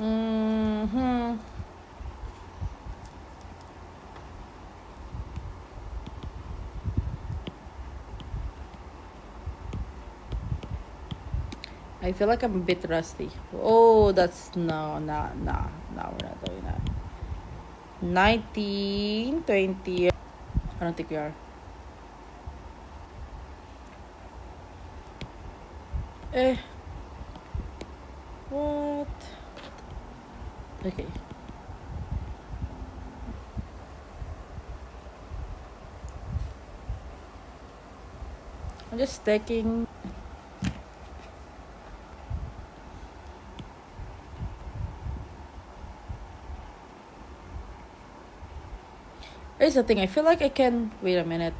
Mm-hmm. I feel like I'm a bit rusty. Oh, that's no, we're not doing that. 19, 20. I don't think we are. Eh, what? Okay. I'm just taking. Here's the thing. I feel like I can. Wait a minute.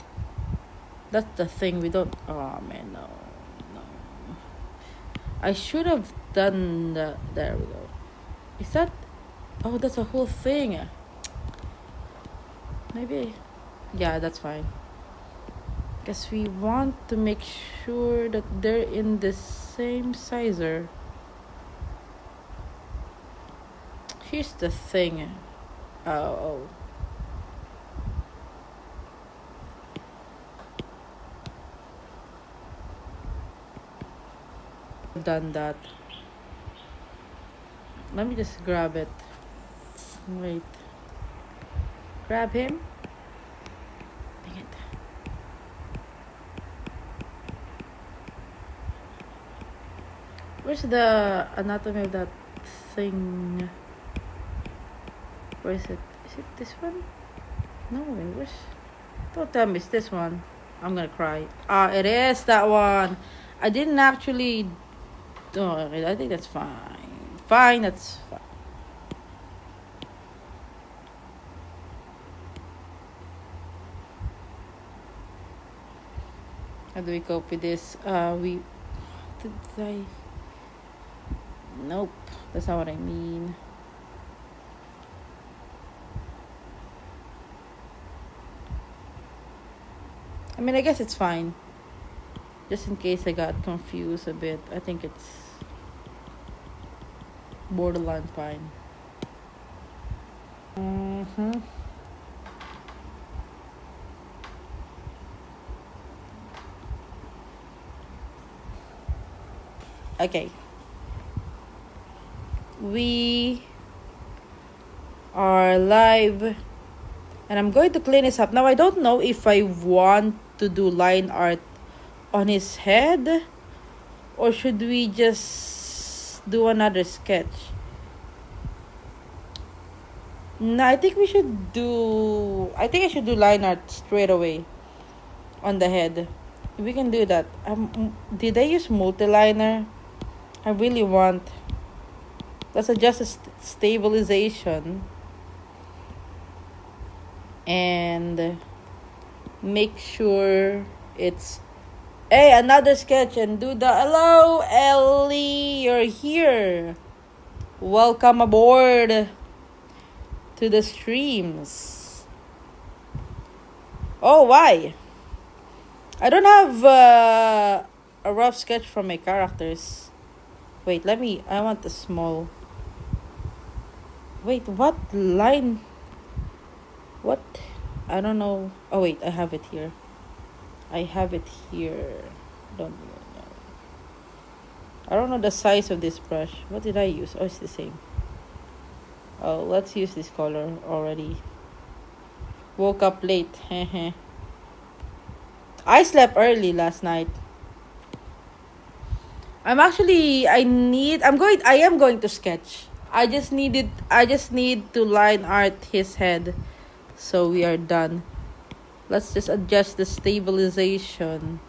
That's the thing. We don't. Oh man, no, no. I should have done the. There we go. Is that? Oh, that's a whole thing. Maybe. Yeah, that's fine. Because we want to make sure that they're in the same sizer. Here's the thing. Oh. I've done that. Let me just grab it. Wait. Grab him. Dang it. Where's the anatomy of that thing? Where is it? Is it this one? No, where's... Don't tell me it's this one. I'm gonna cry. Ah, it is that one. I didn't actually... Oh, I think that's fine. Fine, that's fine. How do we cope with this? Did I... Nope. That's not what I mean. I mean, I guess it's fine. Just in case I got confused a bit. I think it's borderline fine. Mm-hmm. Okay. We are live. And I'm going to clean this up. Now, I don't know if I want to do line art on his head. Or should we just do another sketch? No, I think we should do... I think I should do line art straight away. On the head. We can do that. Did I use multiliner? I really want... Let's adjust the stabilization. And make sure it's... Hey, another sketch and do the... Hello, Ellie, you're here. Welcome aboard to the streams. Oh, why? I don't have a rough sketch for my characters. Wait, I want the small... Wait, what line? What? I don't know. Oh, wait, I have it here. Don't know. I don't know the size of this brush. What did I use? Oh, it's the same. Oh, let's use this color already. Woke up late. I slept early last night. I am going to sketch. I just need to line art his head. So we are done. Let's just adjust the stabilization.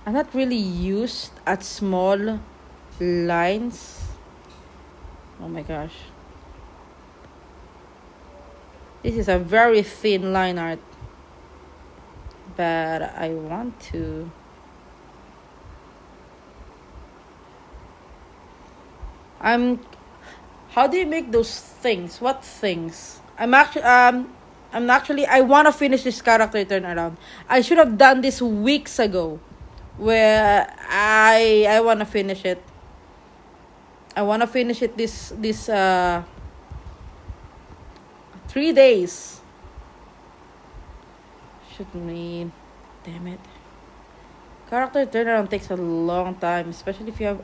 I'm not really used at small lines. Oh my gosh. This is a very thin line art. But I want to... How do you make those things? What things? I want to finish this character turnaround. I should have done this weeks ago. where I wanna finish it. I wanna finish it this 3 days. Should mean, damn it. Character turnaround takes a long time, especially if you have.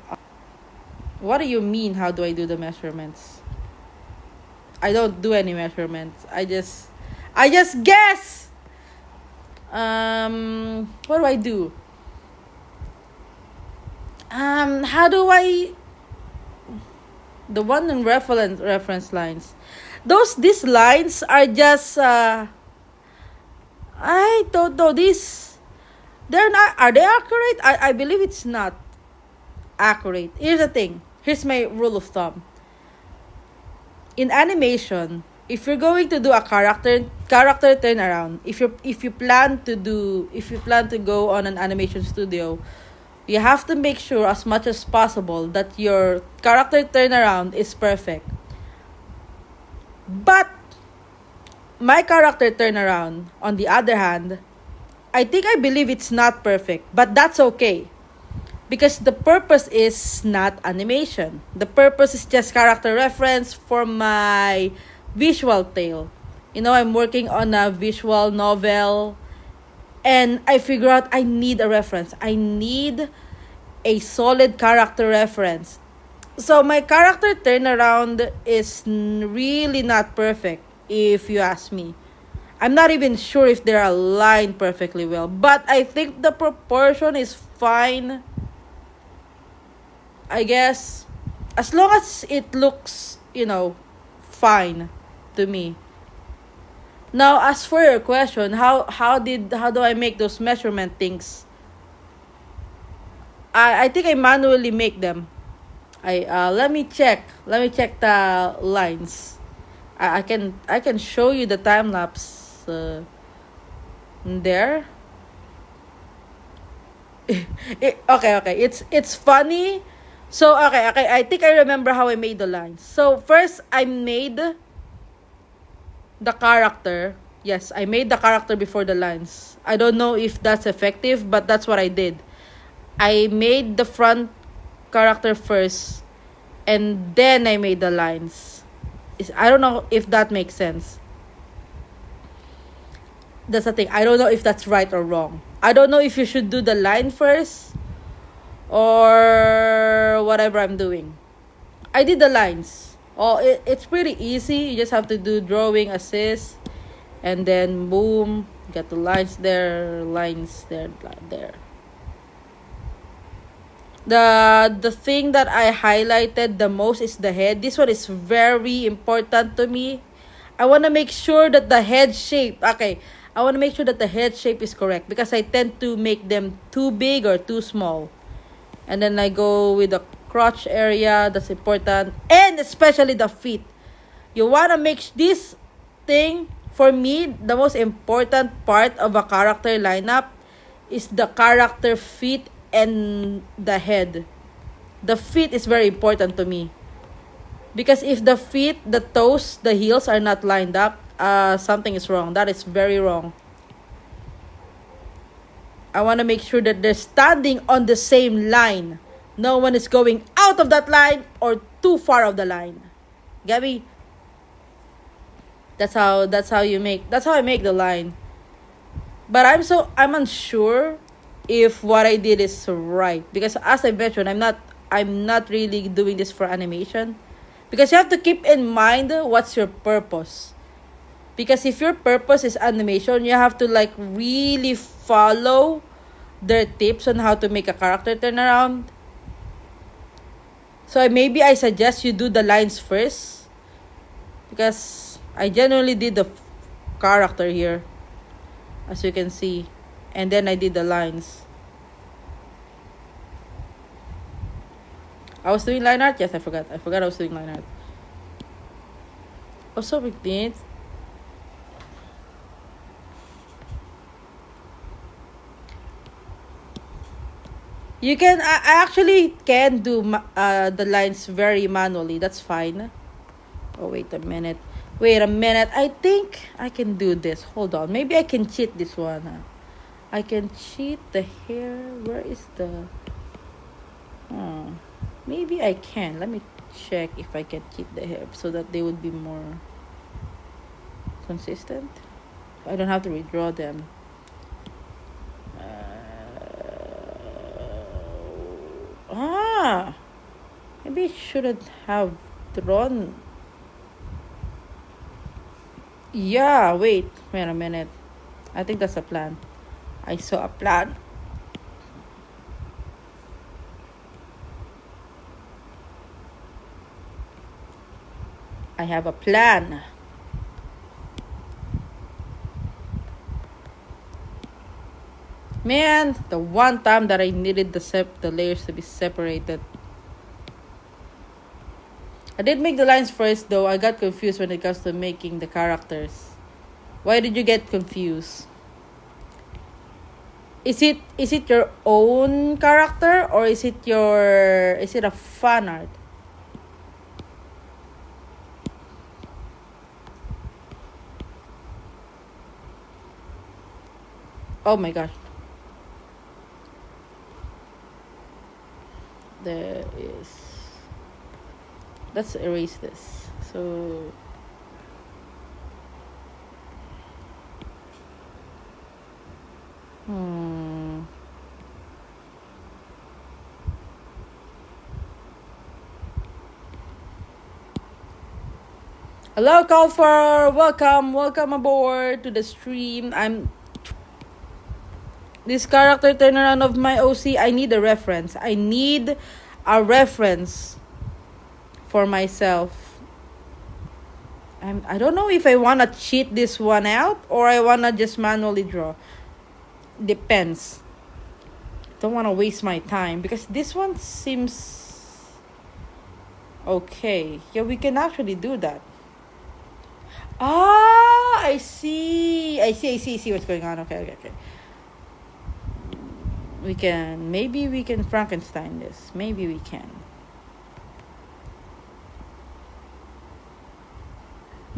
What do you mean? How do I do the measurements? I don't do any measurements. I just guess. What do I do? How do I? The one in reference lines. These lines are just. I don't know. They're not. Are they accurate? I believe it's not accurate. Here's the thing. Here's my rule of thumb. In animation, if you're going to do a character turnaround, if you plan to go on an animation studio, you have to make sure as much as possible that your character turnaround is perfect. But my character turnaround, on the other hand, I believe it's not perfect, but that's okay. Because the purpose is not animation. The purpose is just character reference for my visual tale. I'm working on a visual novel, and I figure out I need a reference. I need a solid character reference. So my character turnaround is really not perfect, if you ask me. I'm not even sure if they're aligned perfectly well, but I think the proportion is fine. I guess as long as it looks, fine to me. Now, as for your question, how do I make those measurement things? I think I manually make them. Let me check. Let me check the lines. I can show you the time lapse there. Okay. It's funny. So okay. I think I remember how I made the lines. So first I made the character. Yes, I made the character before the lines. I don't know if that's effective, but that's what I did. I made the front character first, and then I made the lines. I don't know if that makes sense. That's the thing. I don't know if that's right or wrong. I don't know if you should do the line first or whatever I'm doing. I did the lines. Oh, it's pretty easy. You just have to do drawing, assist, and then boom, get the lines there, there. The thing that I highlighted the most is the head. This one is very important to me. I want to make sure that the head shape, okay, I want to make sure that the head shape is correct because I tend to make them too big or too small. And then I go with the crotch area, that's important, and especially the feet. You want to make this thing, for me, the most important part of a character lineup is the character feet and the head. The feet is very important to me. Because if the feet, the toes, the heels are not lined up, something is wrong. That is very wrong. I want to make sure that they're standing on the same line. No one is going out of that line or too far of the line. Gabby, that's how I make the line. But I'm unsure if what I did is right, because as I mentioned, I'm not really doing this for animation, because you have to keep in mind what's your purpose. Because if your purpose is animation, you have to really follow their tips on how to make a character turnaround. So maybe I suggest you do the lines first, because I generally did the character here, as you can see, and then I did the lines. I was doing line art. Yes, I forgot I was doing line art. Also, with it, I actually can do the lines very manually. That's fine. Oh, wait a minute. I think I can do this. Hold on. Maybe I can cheat this one. I can cheat the hair. Where is the... Oh, maybe I can. Let me check if I can cheat the hair so that they would be more consistent. I don't have to redraw them. Ah, maybe I shouldn't have drawn. Yeah, wait a minute. I think that's a plan. I saw a plan. I have a plan. Man, the one time that I needed the layers to be separated. I did make the lines first though. I got confused when it comes to making the characters. Why did you get confused? Is it your own character or is it a fan art? Oh my gosh. There is... Let's erase this. So hello, Kaufer. Welcome aboard to the stream. I'm this character turnaround of my OC. I need a reference. For myself. I don't know if I wanna cheat this one out or I wanna just manually draw. Depends. Don't wanna waste my time because this one seems okay. Yeah, we can actually do that. Ah, I see what's going on. Okay. Maybe we can Frankenstein this. Maybe we can.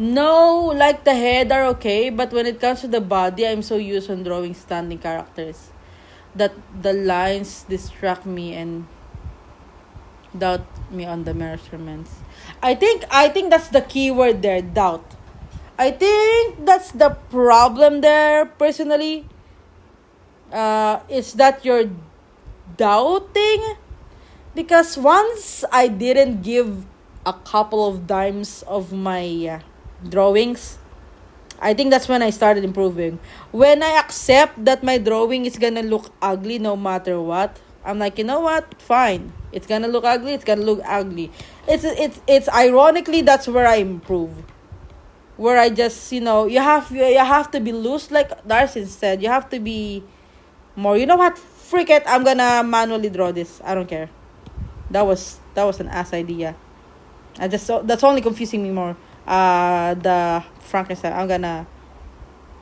No, like the head are okay, but when it comes to the body, I'm so used on drawing standing characters that the lines distract me and doubt me on the measurements. I think that's the key word there, doubt. I think that's the problem there, personally. Is that you're doubting? Because once I didn't give a couple of dimes of my drawings, I think that's when I started improving. When I accept that my drawing is gonna look ugly no matter what, I'm like, you know what? Fine. It's gonna look ugly. It's gonna look ugly. It's ironically that's where I improve. Where I just you have to be loose, like Darcy said. You have to be more. You know what? Freak it. I'm gonna manually draw this. I don't care. That was an ass idea. That's only confusing me more. The Frankenstein. I'm gonna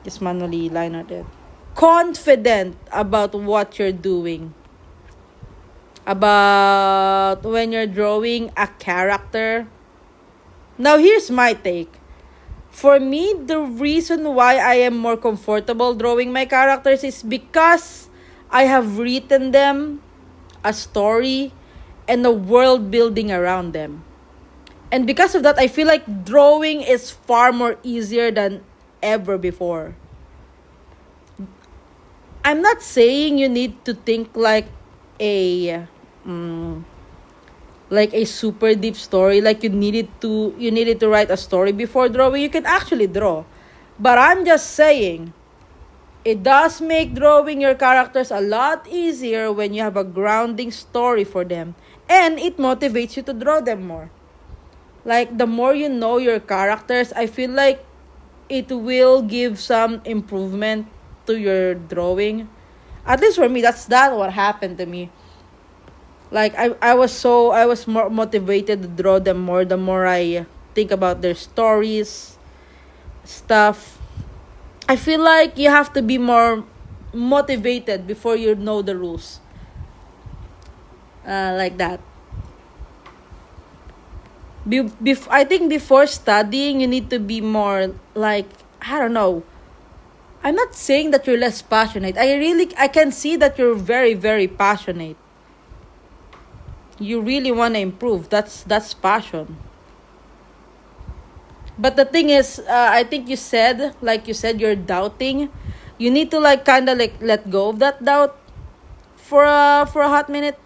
just manually line art it. Confident about what you're doing. About when you're drawing a character. Now here's my take. For me, the reason why I am more comfortable drawing my characters is because I have written them a story and a world building around them. And because of that, I feel like drawing is far more easier than ever before. I'm not saying you need to think a like a super deep story, like you needed to write a story before drawing. You can actually draw. But I'm just saying it does make drawing your characters a lot easier when you have a grounding story for them, and it motivates you to draw them more. Like the more you know your characters, I feel like it will give some improvement to your drawing. At least for me, that's what happened to me. Like I was more motivated to draw them more the more I think about their stories, stuff. I feel like you have to be more motivated before you know the rules. Like that. I think before studying, you need to be more like, I don't know. I'm not saying that you're less passionate. I can see that you're very, very passionate. You really want to improve. That's passion. But the thing is, I think like you said, you're doubting. You need to like kind of like let go of that doubt for a hot minute.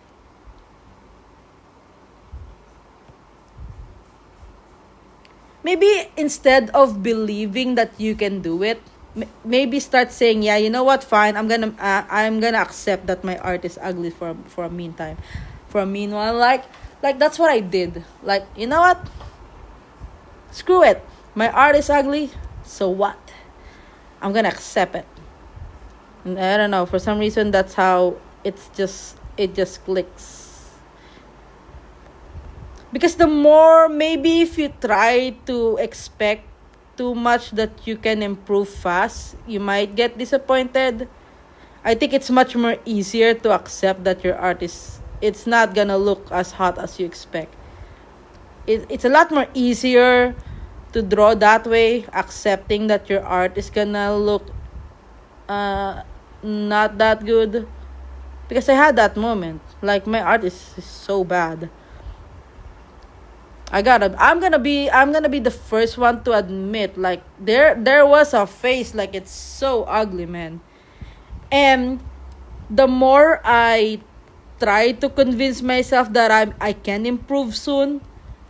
Maybe instead of believing that you can do it, maybe start saying, yeah, you know what, fine, I'm gonna accept that my art is ugly for a meantime, for a meanwhile. Like that's what I did. Like, you know what, screw it, my art is ugly, so what, I'm gonna accept it. And I don't know, for some reason that's how it just clicks. Because the more, maybe if you try to expect too much that you can improve fast, you might get disappointed. I think it's much more easier to accept that your art is, it's not gonna look as hot as you expect. It's a lot more easier to draw that way, accepting that your art is gonna look uh not that good. Because I had that moment, like my art is so bad. I'm gonna be the first one to admit, like, there was a phase like it's so ugly, man. And the more I try to convince myself that I can improve soon,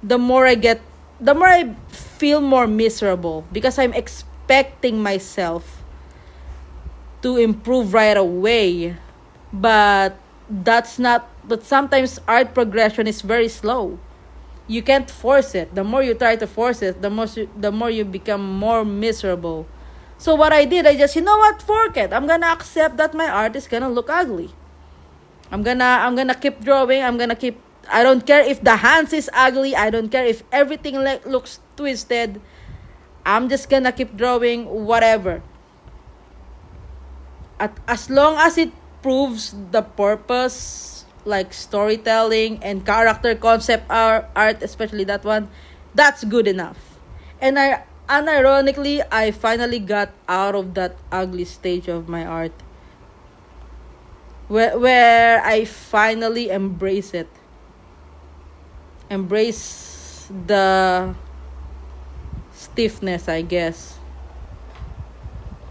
the more I feel more miserable because I'm expecting myself to improve right away. But but sometimes art progression is very slow. You can't force it. The more you try to force it, the more you become more miserable. So what I did, I just, you know what, fork it. I'm gonna accept that my art is gonna look ugly. I'm gonna keep drawing. I don't care if the hands is ugly. I don't care if everything looks twisted. I'm just gonna keep drawing whatever. As long as it proves the purpose, like storytelling and character concept art, especially that one, that's good enough. And unironically, I finally got out of that ugly stage of my art, where I finally embrace the stiffness, I guess.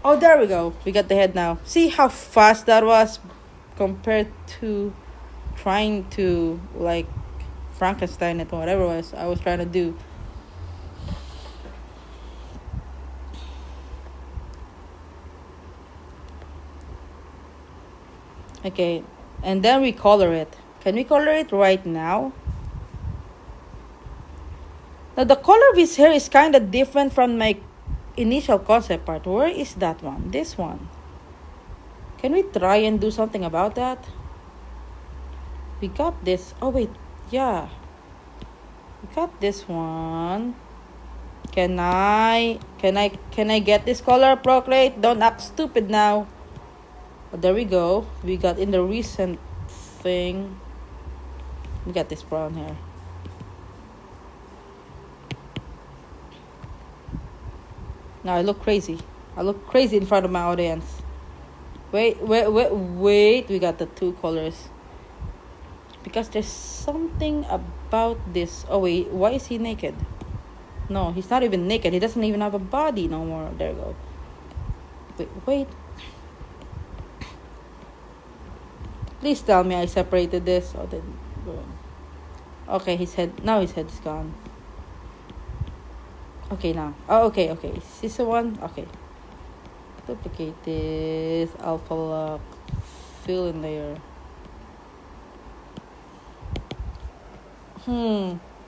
Oh, there we go. We got the head now. See how fast that was compared to trying to, like, Frankenstein it, whatever it was I was trying to do. Okay, and then we color it. Can we color it right now? Now the color of his hair is kind of different from my initial concept part. Where is that one? This one. Can we try and do something about that? We got this. Oh wait, yeah. We got this one. Can I get this color, Procreate? Don't act stupid now. Oh, there we go. We got in the recent thing. We got this brown hair. Now I look crazy. I look crazy in front of my audience. Wait. We got the two colors. Because there's something about this. Oh wait, why is he naked? No, he's not even naked. He doesn't even have a body no more. There we go. Wait. Please tell me I separated this. Oh, then. Okay, his head is gone. Okay, now. Oh, okay. Is this the one? Okay. Duplicate this. Alpha lock. Fill in layer.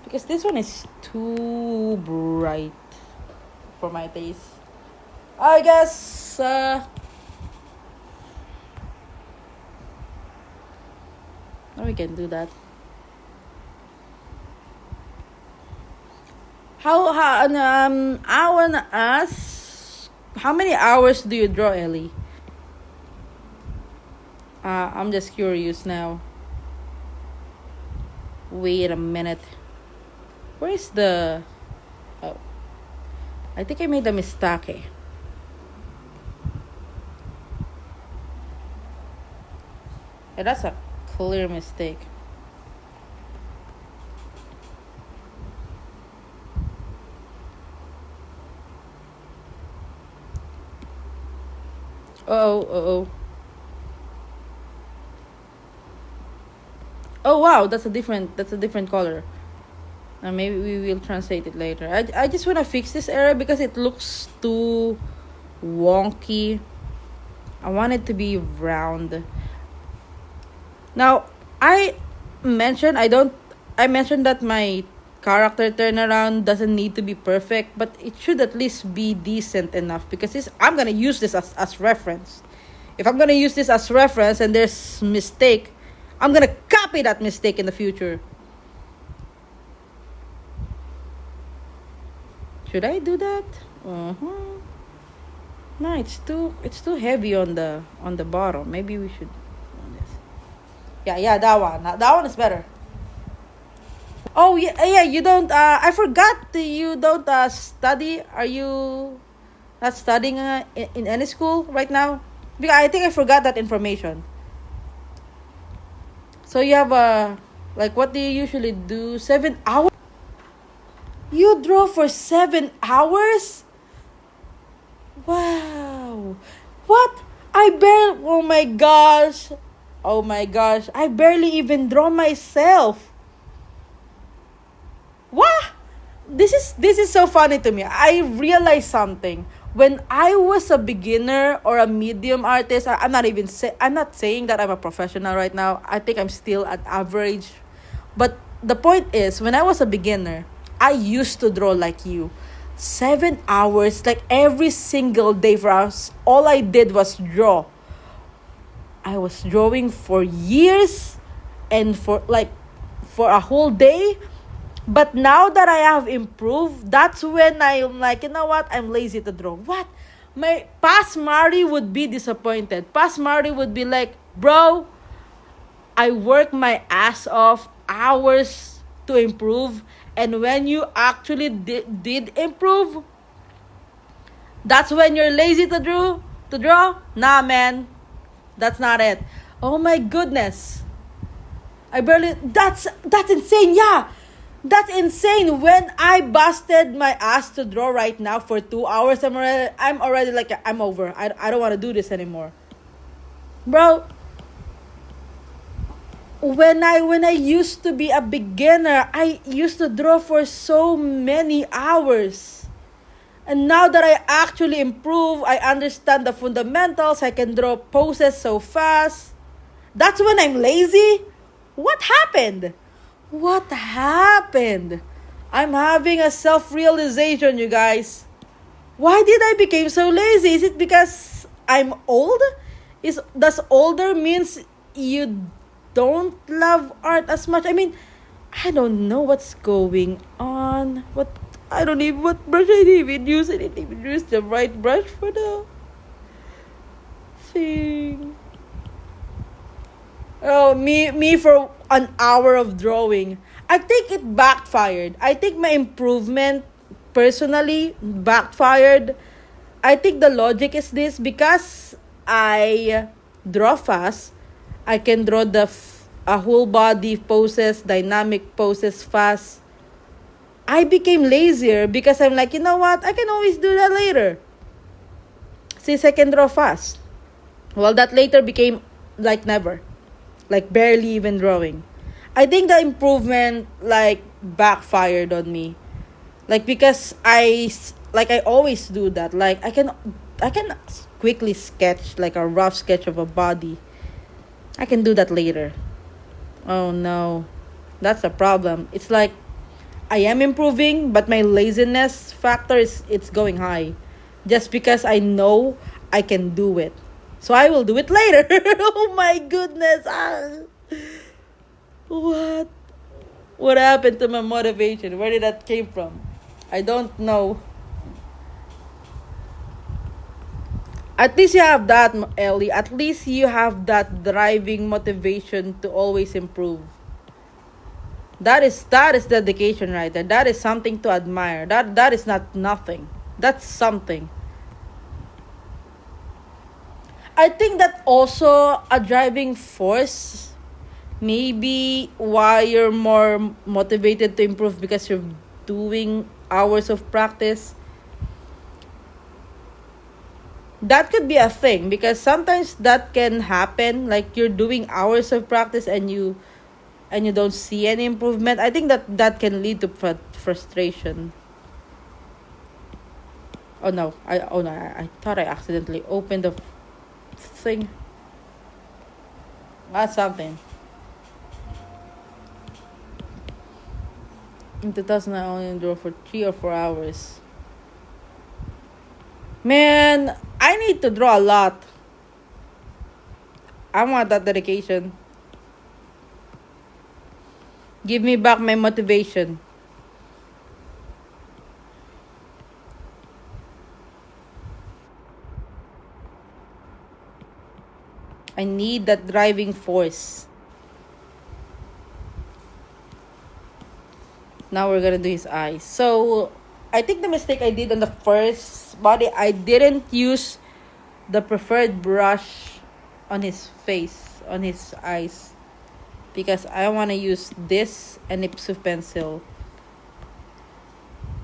Because this one is too bright for my taste. I guess, now we can do that. I wanna ask, how many hours do you draw, Ellie? I'm just curious now. Wait a minute. Where is the... Oh. I think I made a mistake. Yeah, that's a clear mistake. Oh, oh, oh. Oh wow, that's a different color. Maybe we will translate it later. I just wanna fix this error because it looks too wonky. I want it to be round. Now, I mentioned I don't. I mentioned that my character turnaround doesn't need to be perfect, but it should at least be decent enough because I'm gonna use this as reference. If I'm gonna use this as reference and there's mistake, I'm gonna copy that mistake in the future. Should I do that? Uh-huh. No, it's too heavy on the bottom. Maybe we should on this. Yeah, yeah, that one. That one is better. Oh yeah, yeah. You don't. I forgot that you don't study. Are you not studying in any school right now? Because I think I forgot that information. So you have like what do you usually do? 7 hours. You draw for 7 hours? Wow. What? Oh my gosh. Oh my gosh. I barely even draw myself. What? This is so funny to me. I realized something. When I was a beginner or a medium artist, I'm not saying that I'm a professional right now. I think I'm still at average. But the point is, when I was a beginner, I used to draw like you. 7 hours, like every single day for us. All I did was draw. I was drawing for years and for a whole day. But now that I have improved, that's when I'm like, you know what? I'm lazy to draw. What? My past Mari would be disappointed. Past Mari would be like, bro, I work my ass off hours to improve. And when you actually did improve, that's when you're lazy to draw. Nah, man, that's not it. Oh my goodness. That's insane. Yeah. That's insane. When I busted my ass to draw right now for 2 hours, I'm already like I'm over. I don't want to do this anymore. Bro, when I used to be a beginner, I used to draw for so many hours. And now that I actually improve, I understand the fundamentals, I can draw poses so fast. That's when I'm lazy? What happened? What happened? I'm having a self-realization, you guys. Why did I become so lazy? Is it because I'm old? Does older means you don't love art as much? I mean, I don't know what's going on. I don't even what brush I didn't even use. I didn't even use the right brush for the thing. Oh, me for an hour of drawing. I think it backfired. I think my improvement personally backfired. I think the logic is this because I draw fast. I can draw a whole body poses, dynamic poses fast. I became lazier because I'm like, you know what? I can always do that later. Since I can draw fast. Well, that later became like never. Like barely even drawing. I think the improvement like backfired on me. Like because I always do that. Like I can quickly sketch like a rough sketch of a body. I can do that later. Oh no. That's a problem. It's like I am improving, but my laziness factor is it's going high. Just because I know I can do it. So I will do it later. Oh my goodness. What? What happened to my motivation? Where did that came from? I don't know. At least you have that, Ellie. At least you have that driving motivation to always improve. That is dedication right there. That is something to admire. That is not nothing. That's something. I think that also a driving force. Maybe why you're more motivated to improve because you're doing hours of practice. That could be a thing because sometimes that can happen. Like you're doing hours of practice and you don't see any improvement. I think that can lead to frustration. Oh no, I thought I accidentally opened the thing. That's something. In 2000, I only drove for 3 or 4 hours. Man, I need to draw a lot. I want that dedication. Give me back my motivation. I need that driving force. Now we're gonna do his eyes. So, I think the mistake I did on the first body, I didn't use the preferred brush on his face, on his eyes. Because I want to use this and Ipsy pencil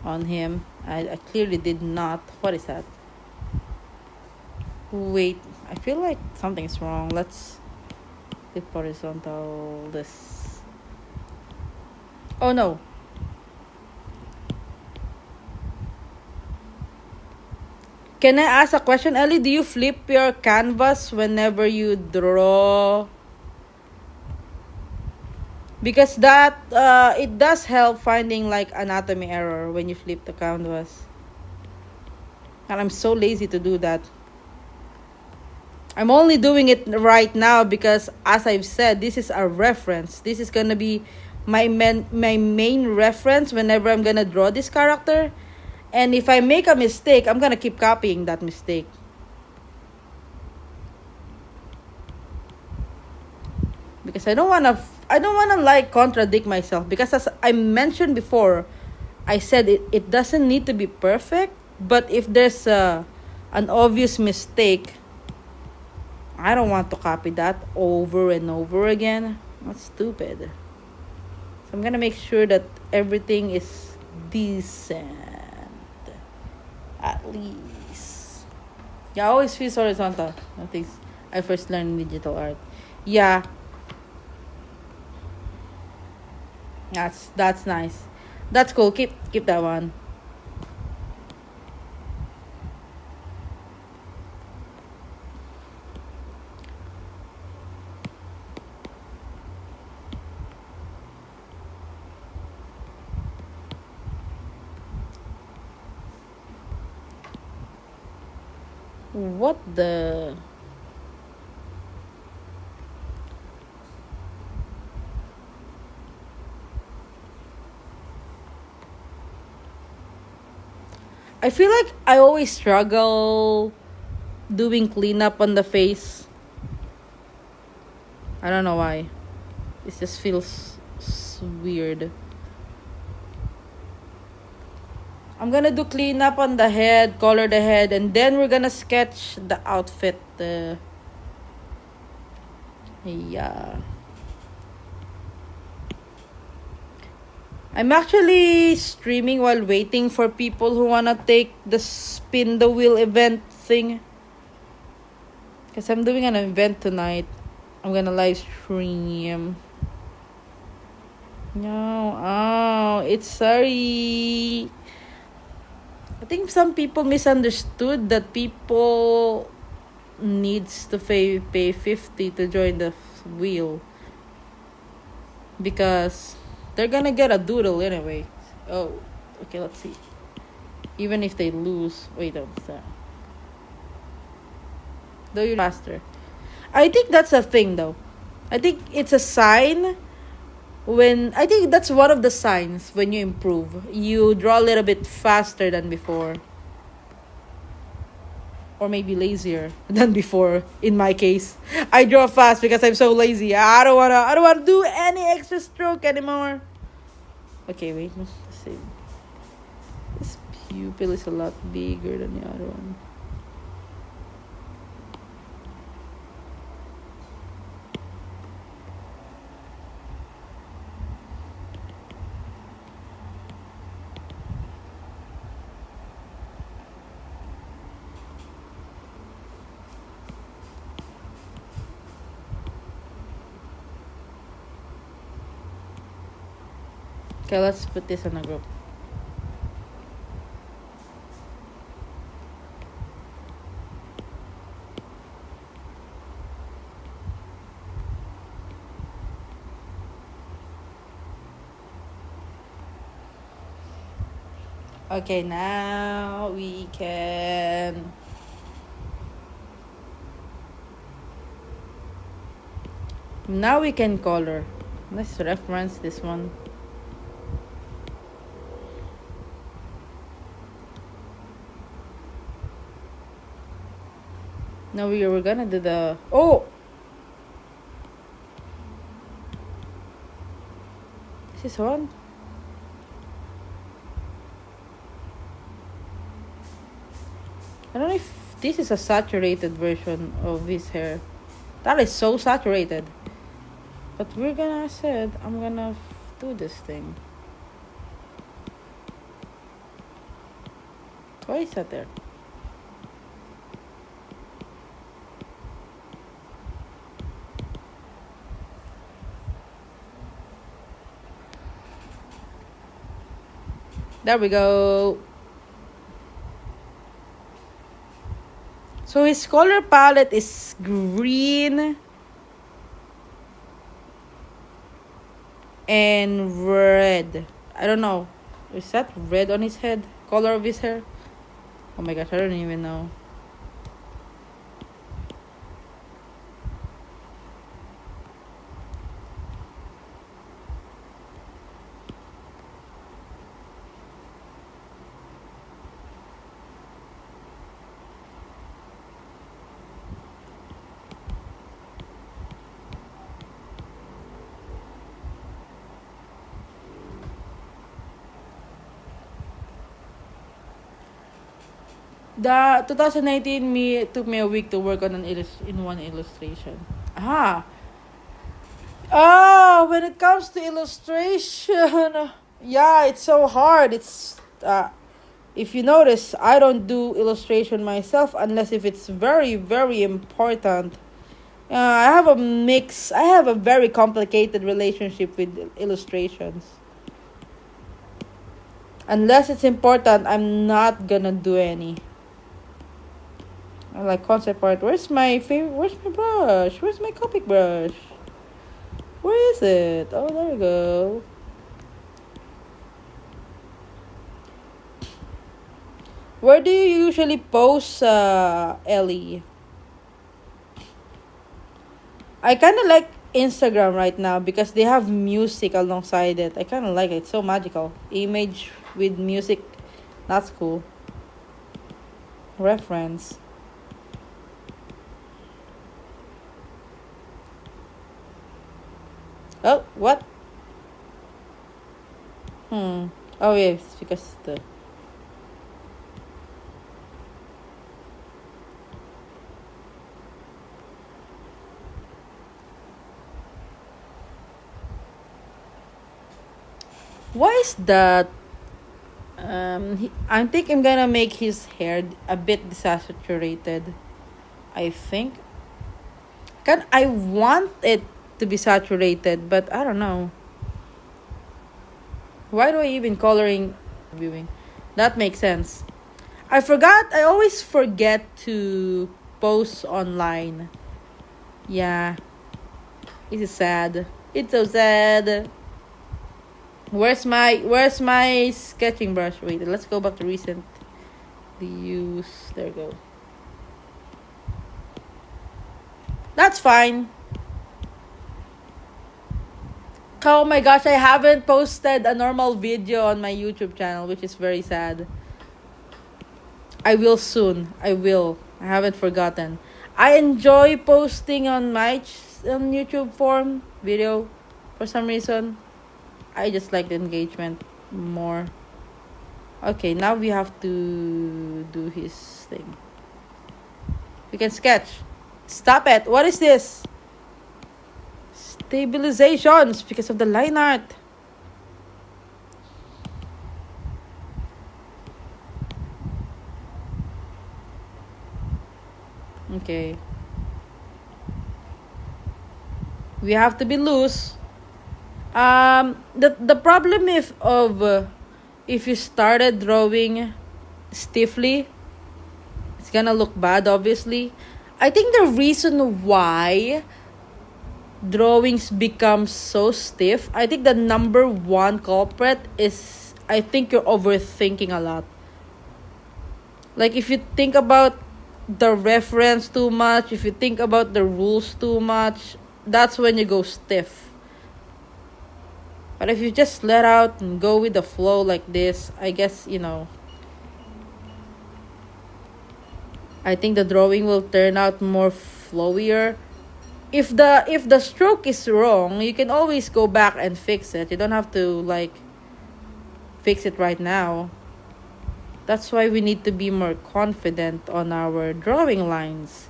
on him. I clearly did not. What is that? Wait, I feel like something's wrong. Let's clip horizontal this. Oh no. Can I ask a question, Ellie? Do you flip your canvas whenever you draw? Because that it does help finding like anatomy error when you flip the canvas. And I'm so lazy to do that. I'm only doing it right now because, as I've said, this is a reference. This is gonna be my main reference whenever I'm gonna draw this character. And if I make a mistake, I'm gonna keep copying that mistake. Because I don't wanna like contradict myself. Because as I mentioned before, I said it doesn't need to be perfect. But if there's an obvious mistake, I don't want to copy that over and over again. That's stupid. So I'm gonna make sure that everything is decent. At least. Yeah, I always feel horizontal. I think I first learned digital art. Yeah. That's nice. That's cool. Keep that one. What the? I feel like I always struggle doing cleanup on the face. I don't know why. It just feels weird. I'm gonna do cleanup on the head, color the head, and then we're gonna sketch the outfit. Yeah. I'm actually streaming while waiting for people who wanna take the spin the wheel event thing. Because I'm doing an event tonight. I'm gonna live stream. No, oh, it's sorry. I think some people misunderstood that people needs to pay 50 to join the wheel. Because they're gonna get a doodle anyway. Oh, okay, let's see. Even if they lose. Wait, though you're faster. I think that's a thing though. I think it's a sign I think that's one of the signs when you improve. You draw a little bit faster than before. Or maybe lazier than before in my case. I draw fast because I'm so lazy. I don't wanna do any extra stroke anymore. Okay, wait, let's see. This pupil is a lot bigger than the other one. Okay, let's put this in a group. Okay, now we can... Now we can color. Let's reference this one. No, we were gonna do the... Oh! Is this one? I don't know if this is a saturated version of his hair. That is so saturated. But we're gonna said I'm gonna do this thing. Why is that there? There we go. So his color palette is green and red. I don't know. Is that red on his head? Color of his hair? Oh my gosh, I don't even know. The 2019 took me a week to work on in one illustration. When it comes to illustration, yeah, it's so hard. It's if you notice, I don't do illustration myself unless if it's very, very important. I have a mix. I have a very complicated relationship with illustrations. Unless it's important, I'm not gonna do any. I like concept art. Where's my brush? Where's my Copic brush? Where is it? Oh, there we go. Where do you usually post, Ellie? I kind of like Instagram right now because they have music alongside it. I kind of like it. It's so magical. Image with music. That's cool. Reference. Oh, what? Oh, yes, because the... Why is that? I think I'm gonna make his hair a bit desaturated. I think. I want it to be saturated, but I don't know. Why do I even coloring viewing? That makes sense. I forgot. I always forget to post online. Yeah. It is sad. It's so sad. Where's my sketching brush? Wait, let's go back to recent use. There we go. That's fine. Oh my gosh, I haven't posted a normal video on my YouTube channel, which is very sad. I will soon. I will. I haven't forgotten. I enjoy posting on my YouTube form video for some reason. I just like the engagement more. Okay, now we have to do his thing. We can sketch. Stop it. What is this? Stabilizations because of the line art. Okay. We have to be loose. The problem if you started drawing stiffly, it's gonna look bad, obviously. I think the reason why drawings become so stiff, I think the number one culprit is, I think you're overthinking a lot. Like, if you think about the reference too much, if you think about the rules too much, that's when you go stiff. But if you just let out and go with the flow like this, I guess, I think the drawing will turn out more flowier. If the stroke is wrong, you can always go back and fix it. You don't have to fix it right now. That's why we need to be more confident on our drawing lines,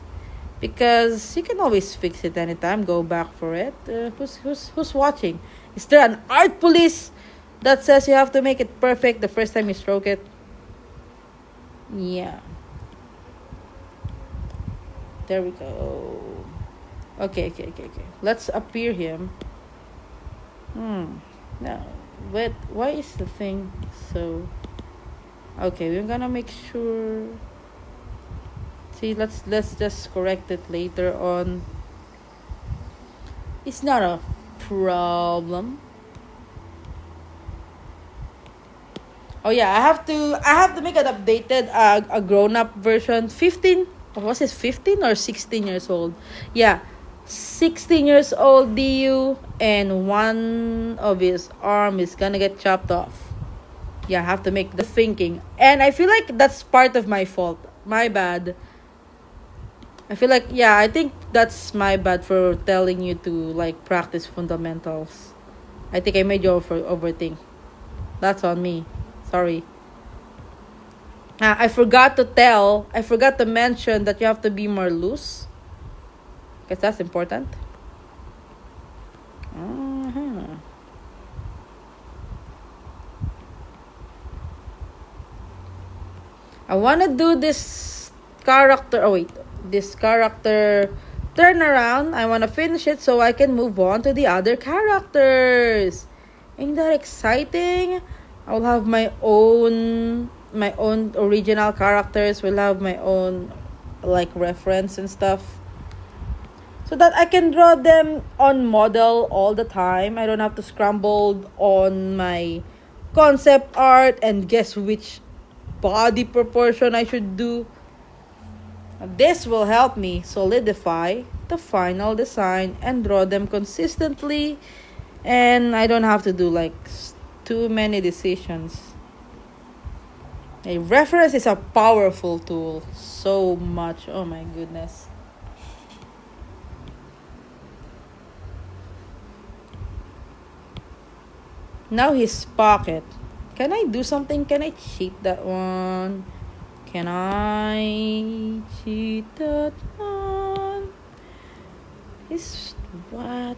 because you can always fix it anytime. Go back for it. Who's watching? Is there an art police that says you have to make it perfect the first time you stroke it? Yeah. There we go. Okay. Let's appear him. No. Wait, why is the thing so... Okay, we're gonna make sure... See, let's just correct it later on. It's not a problem. Oh yeah, I have to make an updated a grown-up version. 15, or was it 15 or 16 years old? Yeah, 16 years old DU, and one of his arm is gonna get chopped off. Yeah, I have to make the thinking. And I feel like that's part of my fault. My bad. I feel like, yeah, I think that's my bad for telling you to practice fundamentals. I think I made you overthink. That's on me. Sorry. I forgot to mention that you have to be more loose. Because that's important. I want to do this character. Oh, wait. This character turnaround. I want to finish it so I can move on to the other characters. Ain't that exciting? I'll have my own original characters. Will have my own reference and stuff, so that I can draw them on model all the time. I don't have to scramble on my concept art and guess which body proportion I should do. This will help me solidify the final design and draw them consistently, and I don't have to do too many decisions. A reference is a powerful tool. So much. Oh my goodness. Now his pocket. Can I do something? Can I cheat that one? Can I cheat that one? Is what?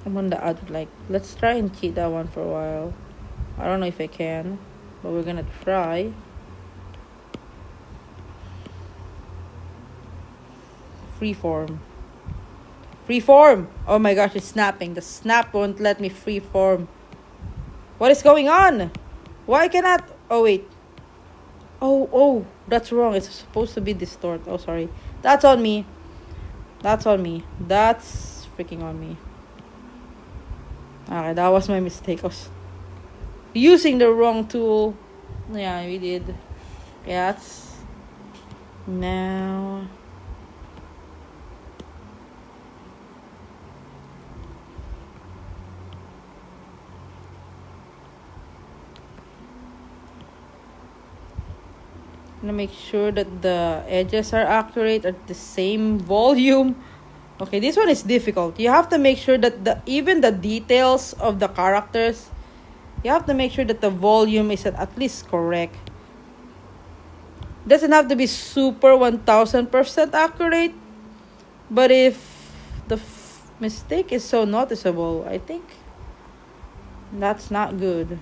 I'm on the other, let's try and cheat that one for a while. I don't know if I can, but we're gonna try. Freeform. Oh my gosh, it's snapping. The snap won't let me freeform. What is going on? Why cannot... Oh, wait. Oh, that's wrong. It's supposed to be distort. Oh, sorry. That's on me. That's freaking on me. Okay, that was my mistake. I was using the wrong tool. Yeah, we did. Yeah, that's... Now... I'm gonna make sure that the edges are accurate at the same volume. Okay, this one is difficult. You have to make sure that even the details of the characters, you have to make sure that the volume is at least correct. Doesn't have to be super 1000% accurate, but if the mistake is so noticeable, I think that's not good.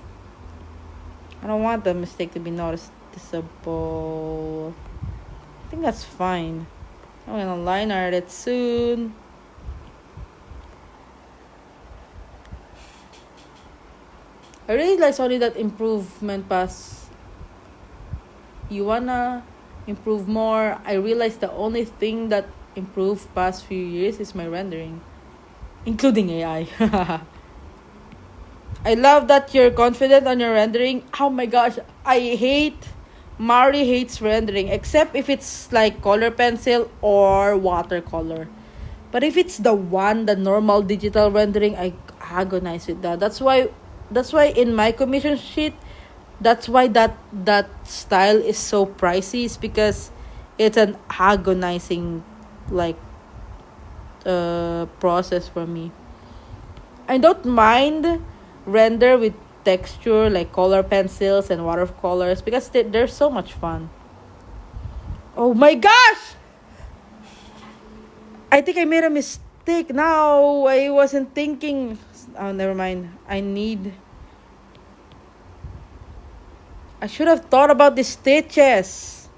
I don't want the mistake to be noticeable. I think that's fine. I'm gonna line art it soon. I really like only that improvement pass. You wanna improve more? I realized the only thing that improved past few years is my rendering, including AI. I love that you're confident on your rendering. Oh my gosh, Mari hates rendering, except if it's like color pencil or watercolor. But if it's the normal digital rendering, I agonize with that. That's why in my commission sheet, that's why that style is so pricey. Is because it's an agonizing like process for me. I don't mind render with texture like color pencils and watercolors because they're so much fun. Oh my gosh! I think I made a mistake now. I wasn't thinking. Oh, never mind. I should have thought about the stitches.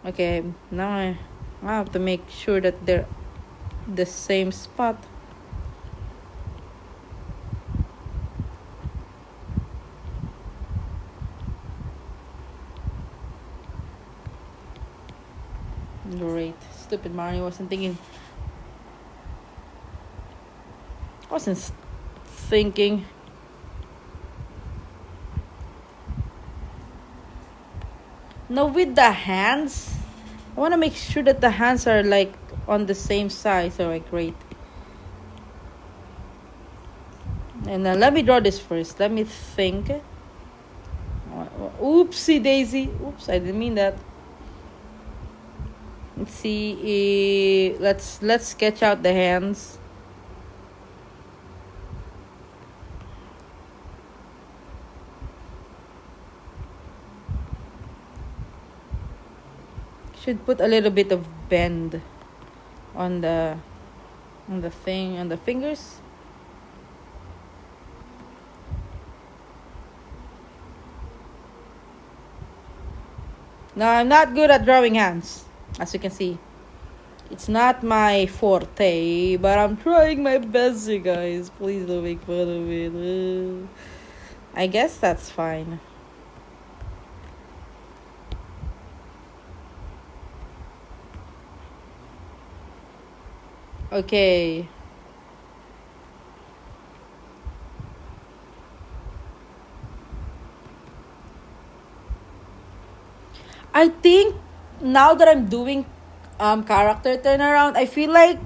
Okay, now I have to make sure that they're the same spot. Great. Stupid Mario wasn't thinking. Wasn't thinking. No, with the hands, I want to make sure that the hands are like on the same size. Alright, great. And let me draw this first. Let me think. Oopsie daisy. Oops, I didn't mean that. Let's see. Let's sketch out the hands. Should put a little bit of bend on the thing on the fingers. Now I'm not good at drawing hands, as you can see. It's not my forte, but I'm trying my best, you guys. Please don't make fun of it. I guess that's fine. Okay. I think now that I'm doing character turnaround, I feel like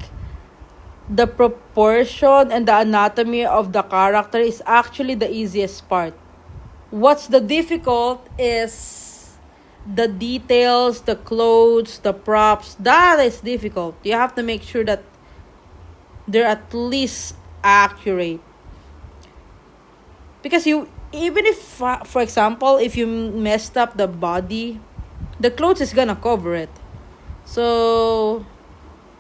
the proportion and the anatomy of the character is actually the easiest part. What's the difficult is the details, the clothes, the props. That is difficult. You have to make sure that they're at least accurate. Because you even if for example, if you messed up the body, the clothes is gonna cover it. So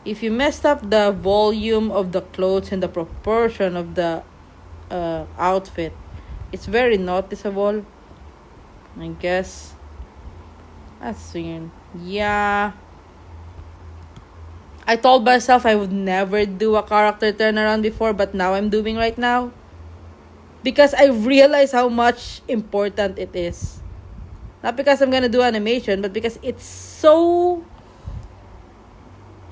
if you messed up the volume of the clothes and the proportion of the outfit, it's very noticeable. I guess that's weird. Yeah. I told myself I would never do a character turnaround before, but now I'm doing right now. Because I realize how much important it is. Not because I'm gonna do animation, but because it's so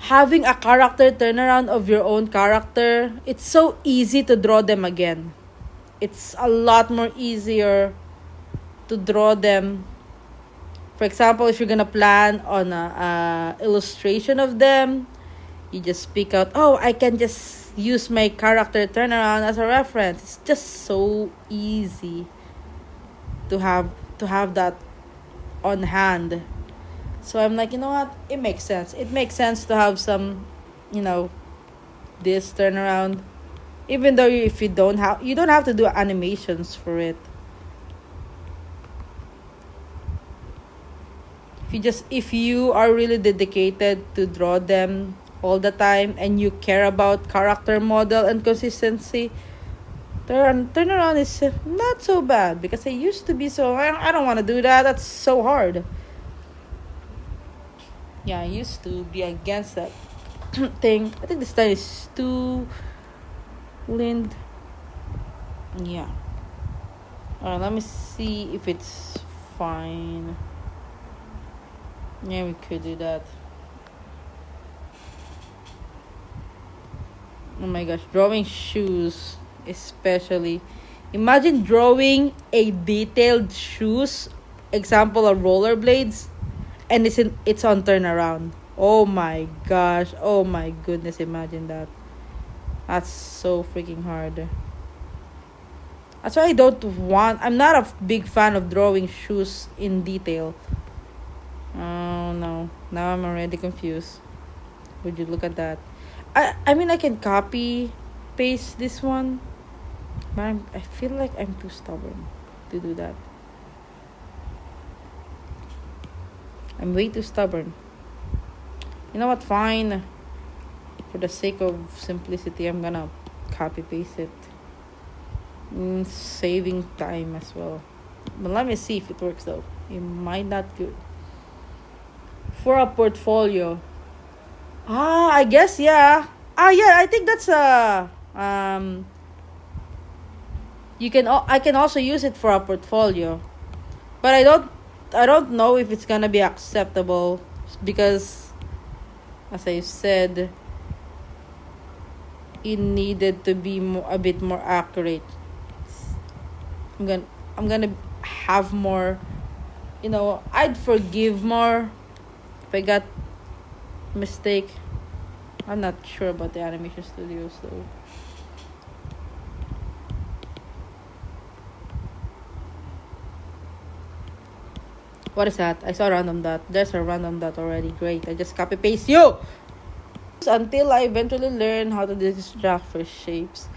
having a character turnaround of your own character, it's so easy to draw them again. It's a lot more easier to draw them. For example, if you're gonna plan on a illustration of them, you just pick out, oh, I can just use my character turnaround as a reference. It's just so easy to have that on hand. So I'm like, you know what? It makes sense. It makes sense to have some, this turnaround. Even though if you don't have to do animations for it. If you are really dedicated to draw them all the time and you care about character model and consistency, turnaround is not so bad because I used to be so I don't want to do that. That's so hard. Yeah, I used to be against that thing. I think this time is too lind. Yeah. Let me see if it's fine. Yeah, we could do that. Oh my gosh, drawing shoes, especially. Imagine drawing a detailed shoes, example of rollerblades, and it's on turnaround. Oh my gosh. Oh my goodness, imagine that. That's so freaking hard. That's why I'm not a big fan of drawing shoes in detail. Oh no. Now I'm already confused. Would you look at that? I mean I can copy paste this one, but I feel like I'm too stubborn to do that. I'm way too stubborn. You know what? Fine. For the sake of simplicity, I'm gonna copy paste it. Saving time as well. But let me see if it works though. It might not good. For a portfolio. I guess yeah. Yeah, I think that's a I can also use it for a portfolio. But I don't know if it's gonna be acceptable because as I said it needed to be a bit more accurate. I'm gonna have more, I'd forgive more if I got mistake. I'm not sure about the animation studios though. What is that? I saw a random dot. There's a random dot already. Great. I just copy paste you until I eventually learn how to distract for shapes.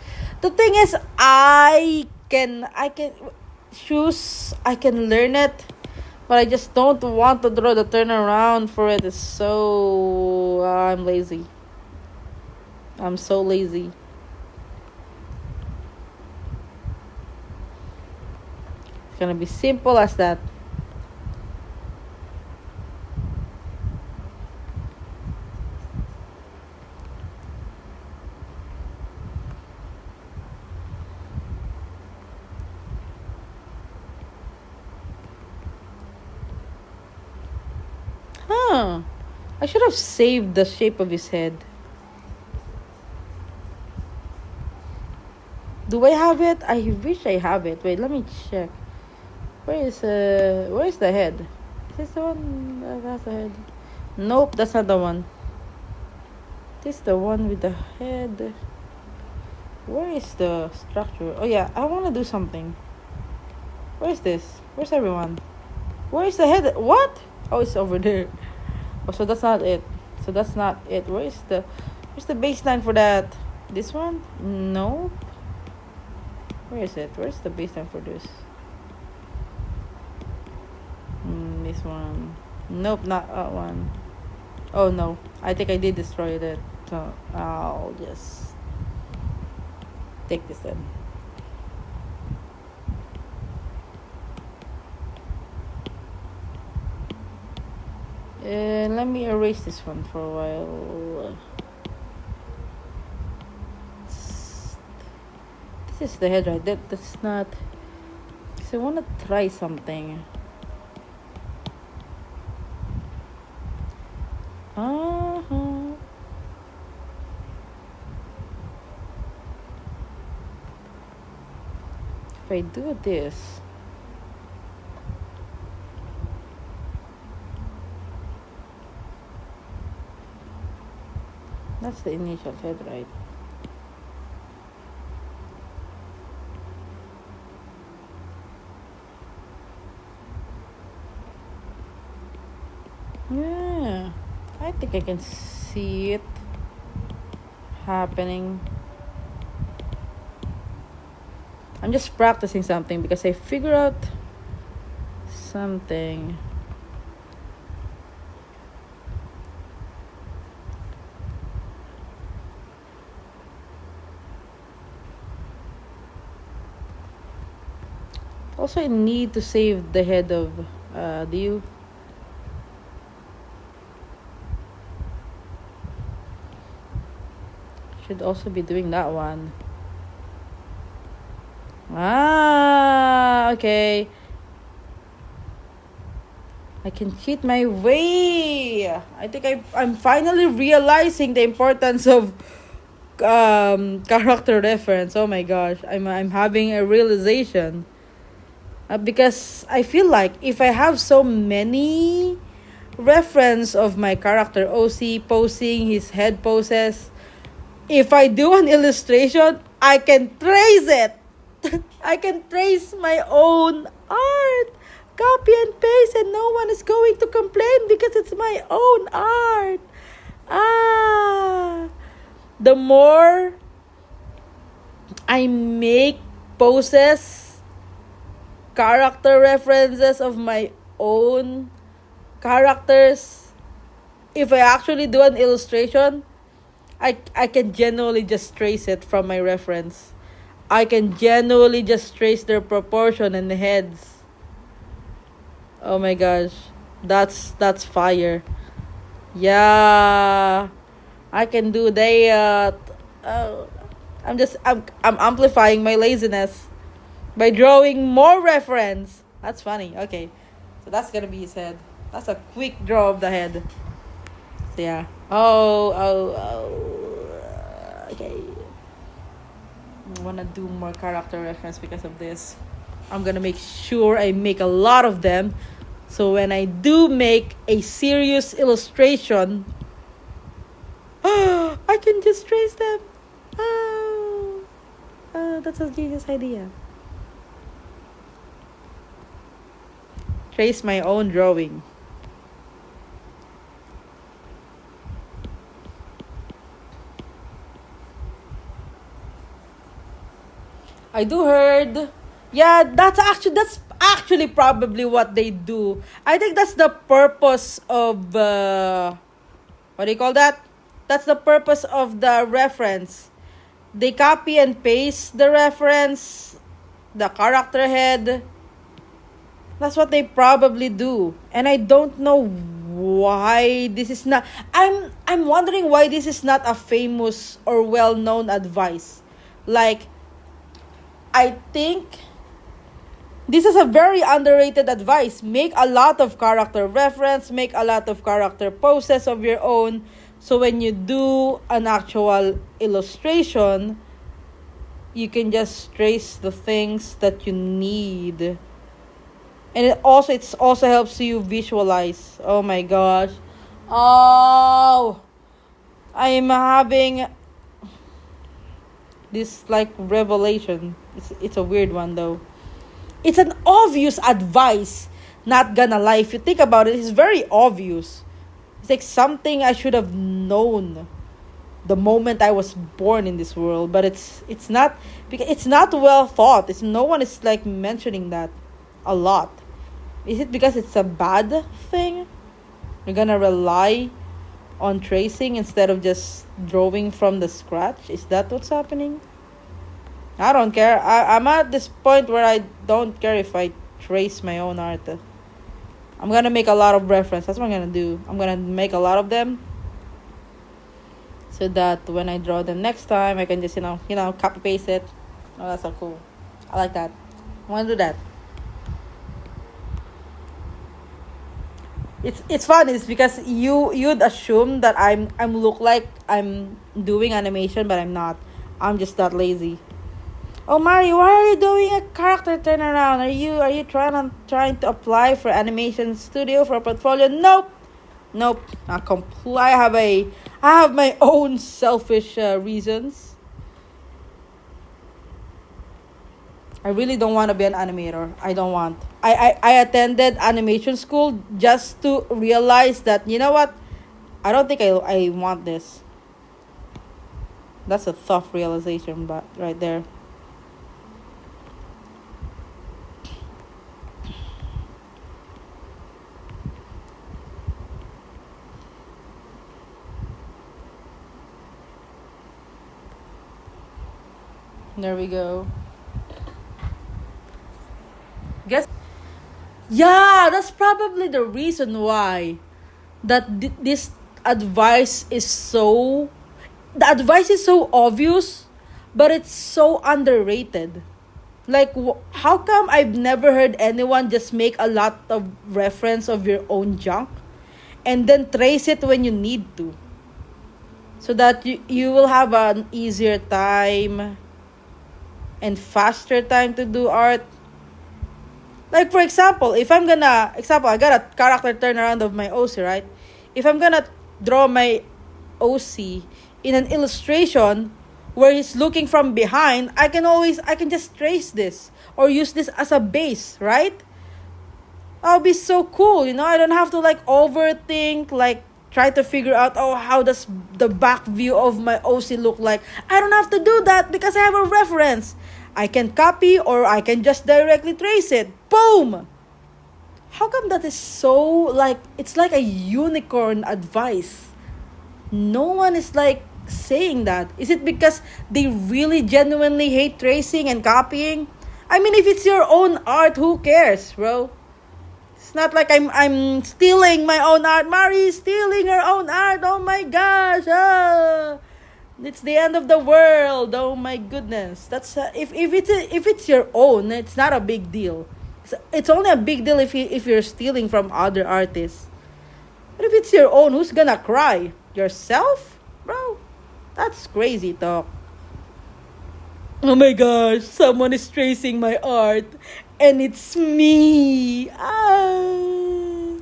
The thing is, I can choose. I can learn it, but I just don't want to draw the turnaround for it. It's so I'm lazy. I'm so lazy. It's gonna be simple as that. Huh. I should have saved the shape of his head. Do I have it? I wish I have it. Wait, let me check. Where is the head? Is this the one that has the head? Nope, that's not the one. This is the one with the head. Where is the structure? Oh yeah, I want to do something. Where is this? Where's everyone? Where is the head? What? Oh, it's over there. Oh, so that's not it. So that's not it. Where's the baseline for that? This one? No. Where is it? Where's the baseline for this? This one. Nope, not that one. Oh no, I think I did destroy it. So I'll just take this then. Let me erase this one for a while. This is the head, right? That's not. So I want to try something. If I do this, that's the initial head, right? Yeah, I think I can see it happening. I'm just practicing something because I figure out something. Also, I need to save the head of Dio. Should also be doing that one. Ah, okay. I can cheat my way. I think I'm finally realizing the importance of character reference. Oh my gosh, I'm having a realization. Because I feel like if I have so many reference of my character OC posing his head poses, if I do an illustration, I can trace it. I can trace my own art. Copy and paste, and no one is going to complain because it's my own art. Ah, the more I make poses, character references of my own characters, if I actually do an illustration, I can genuinely just trace it from my reference. I can genuinely just trace their proportion and the heads. Oh my gosh. That's fire. Yeah. I can do that. I'm amplifying my laziness by drawing more reference. That's funny. Okay. So that's gonna be his head. That's a quick draw of the head. So yeah. Okay. I wanna do more character reference because of this. I'm gonna make sure I make a lot of them. So when I do make a serious illustration, I can just trace them. That's a genius idea. Trace my own drawing. I do heard. Yeah, that's actually probably what they do. I think that's the purpose of what do you call that? That's the purpose of the reference. They copy and paste the reference, the character head. That's what they probably do. And I don't know why this is not I'm wondering why this is not a famous or well-known advice. Like I think this is a very underrated advice. Make a lot of character reference, make a lot of character poses of your own. So when you do an actual illustration, you can just trace the things that you need. And it's also helps you visualize. Oh my gosh. Oh, I'm having this like revelation. It's a weird one though. It's an obvious advice. Not gonna lie, if you think about it, it's very obvious. It's like something I should have known the moment I was born in this world, but it's not because it's not well thought. It's no one is like mentioning that a lot. Is it because it's a bad thing? You're gonna rely on tracing instead of just drawing from the scratch? Is that what's happening? I don't care. I'm at this point where I don't care if I trace my own art. I'm gonna make a lot of reference. That's what I'm gonna do. I'm gonna make a lot of them so that when I draw them next time, I can just copy paste it. Oh, that's so cool. I like that. I wanna do that. It's fun. It's because you'd assume that I'm look like I'm doing animation, but I'm not. I'm just that lazy. Oh Mario, why are you doing a character turnaround? Are you trying to apply for animation studio for a portfolio? Nope. I have my own selfish reasons. I really don't want to be an animator. I don't want. I attended animation school just to realize that, you know what? I don't think I want this. That's a tough realization, but right there. There we go. Guess. Yeah, that's probably the reason why this advice is so. The advice is so obvious, but it's so underrated. Like, how come I've never heard anyone just make a lot of reference of your own junk and then trace it when you need to, so that you will have an easier time and faster time to do art. Like, for example, if I'm gonna, example, I got a character turnaround of my OC, right? If I'm gonna draw my OC in an illustration where he's looking from behind, I can just trace this or use this as a base, right? That'll be so cool, I don't have to like overthink, like try to figure out, oh, how does the back view of my OC look like. I don't have to do that because I have a reference. I can copy or I can just directly trace it. Boom! How come that is so, like, it's like a unicorn advice? No one is like saying that. Is it because they really genuinely hate tracing and copying? I mean, if it's your own art, who cares, bro? It's not like I'm stealing my own art. Mari's stealing her own art. Oh my gosh. It's the end of the world. Oh my goodness. That's if it's your own, it's not a big deal. It's only a big deal if you're stealing from other artists. But if it's your own, who's gonna cry? Yourself? Bro, that's crazy talk. Oh my gosh, someone is tracing my art and it's me. Oh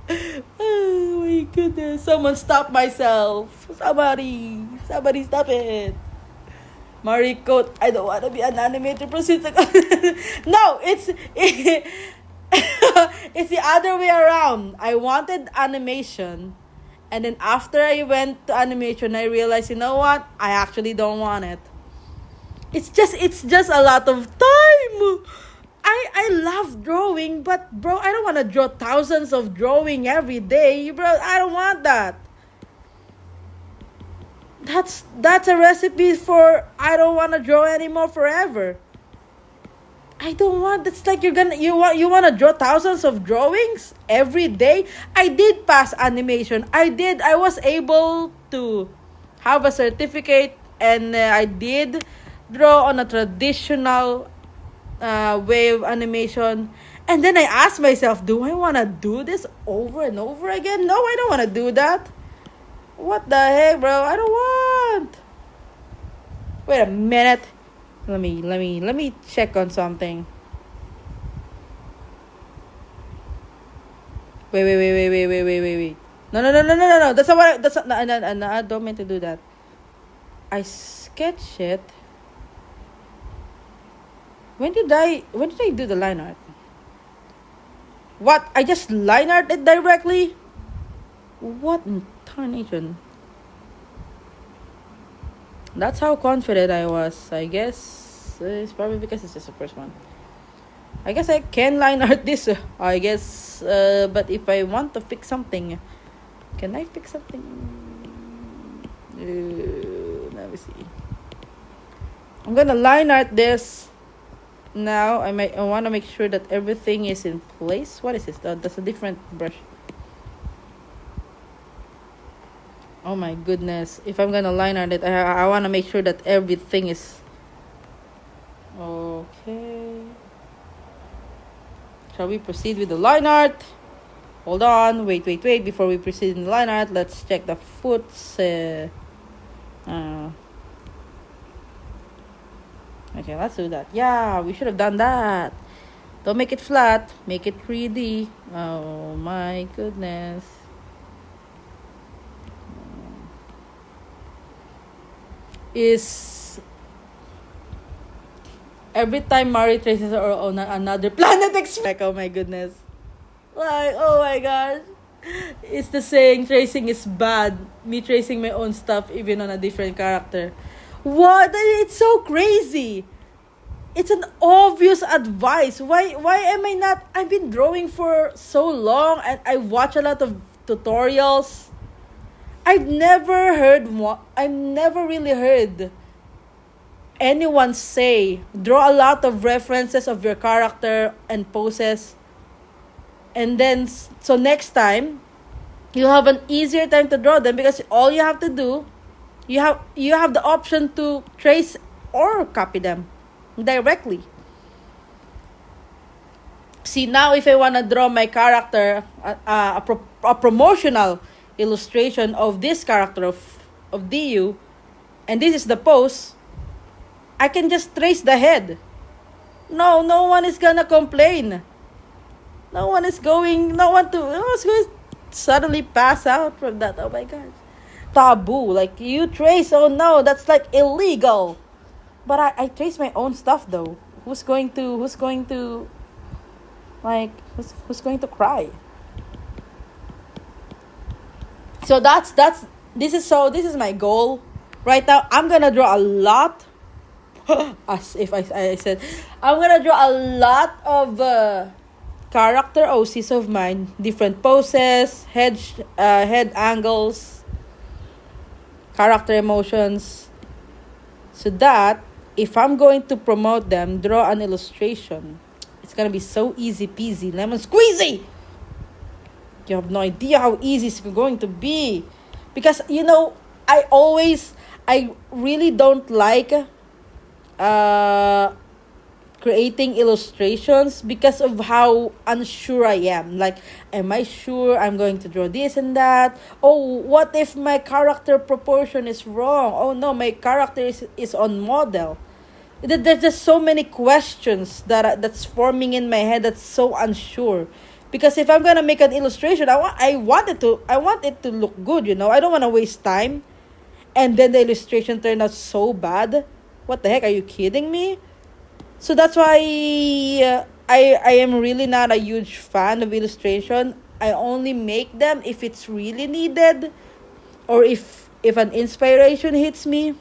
my goodness. Someone stop myself. Somebody stop it. Mariko, I don't want to be an animator. Proceed to No, it's the other way around. I wanted animation, and then after I went to animation, I realized, you know what? I actually don't want it. It's just a lot of time. I love drawing, but bro, I don't want to draw thousands of drawing every day, bro. I don't want that. That's a recipe for I don't want to draw anymore forever. I don't want. That's like you want to draw thousands of drawings every day. I did pass animation. I was able to have a certificate, and I did draw on a traditional way of animation. And then I asked myself, do I want to do this over and over again? No, I don't want to do that. What the heck, bro? I don't want. Wait a minute. Let me check on something. Wait. No. That's not what. No, I don't mean to do that. I sketch it. When did I do the line art? What? I just line art it directly? What in tarnation? That's how confident I was. I guess it's probably because it's just the first one. I guess I can line art this. I guess, but if I want to fix something, can I fix something? Let me see. I'm gonna line art this. Now I want to make sure that everything is in place. What is this? That's a different brush. Oh my goodness. If I'm gonna line art it, I want to make sure that everything is okay. Shall we proceed with the line art? Hold on. Wait. Before we proceed in the line art, let's check the foots. Okay, let's do that. Yeah, we should have done that. Don't make it flat. Make it 3D. Oh my goodness. Is every time Mari traces her on another planet like, oh my goodness. Like, oh my gosh. It's the saying, tracing is bad. Me tracing my own stuff even on a different character. What? It's so crazy. It's an obvious advice. Why am I not? I've been drawing for so long and I watch a lot of tutorials. I've never really heard anyone say draw a lot of references of your character and poses, and then so next time you have an easier time to draw them because all you have to do, you have the option to trace or copy them directly. See, now if I wanna draw my character, a promotional illustration of this character of DU, and this is the pose, I can just trace the head. No one is gonna complain. No one is going to suddenly pass out from that. Oh my gosh. Taboo. Like, you trace, oh no, that's like illegal. But I trace my own stuff though. Who's going to who's going to cry? So this is my goal. Right now I'm gonna draw a lot. As if I said, I'm gonna draw a lot of character OCs of mine, different poses, head angles, character emotions, so that if I'm going to promote them, draw an illustration, it's gonna be so easy peasy, lemon squeezy. You have no idea how easy it's going to be, because I really don't like creating illustrations because of how unsure I am. Like, am I sure I'm going to draw this and that? Oh, what if my character proportion is wrong? Oh no, my character is on model. There's just so many questions that's forming in my head that's so unsure. Because if I'm gonna make an illustration, I want it to look good. I don't want to waste time, and then the illustration turned out so bad. What the heck? Are you kidding me? So that's why I am really not a huge fan of illustration. I only make them if it's really needed, or if an inspiration hits me.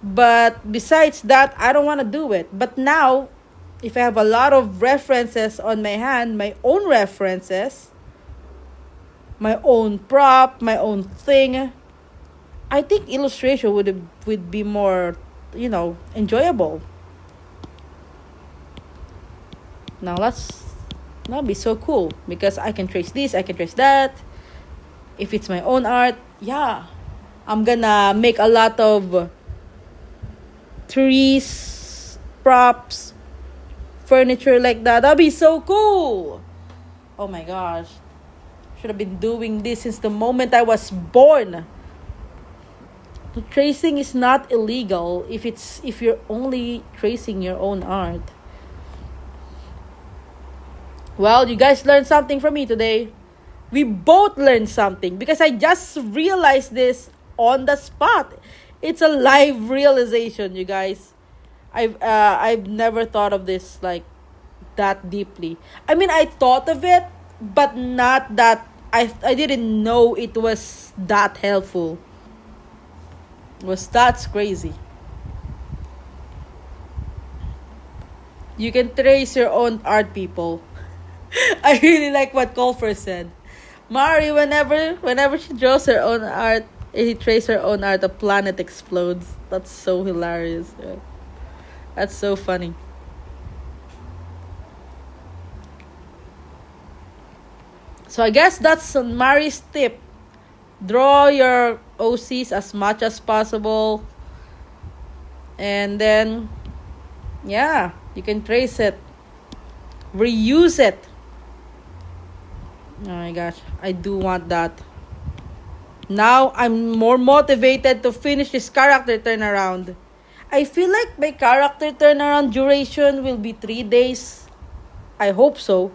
But besides that, I don't want to do it. But now, if I have a lot of references on my hand, my own references, my own prop, my own thing, I think illustration would be more, enjoyable. Now that'll be so cool, because I can trace this, I can trace that. If it's my own art, yeah, I'm gonna make a lot of trees, props, furniture like that. That'll be so cool. Oh my gosh, should have been doing this since the moment I was born. Tracing is not illegal if you're only tracing your own art. Well, you guys learned something from me today. We both learned something, because I just realized this on the spot. It's a live realization, you guys. I've never thought of this like that deeply. I mean, I thought of it, but not that I didn't know it was that helpful. That's crazy. You can trace your own art, people. I really like what Colfer said. Mari, whenever she draws her own art, he traces her own art, the planet explodes. That's so hilarious. Yeah. That's so funny. So I guess that's Mari's tip. Draw your OCs as much as possible. And then, yeah, you can trace it. Reuse it. Oh my gosh, I do want that. Now I'm more motivated to finish this character turnaround. I feel like my character turnaround duration will be 3 days. I hope so.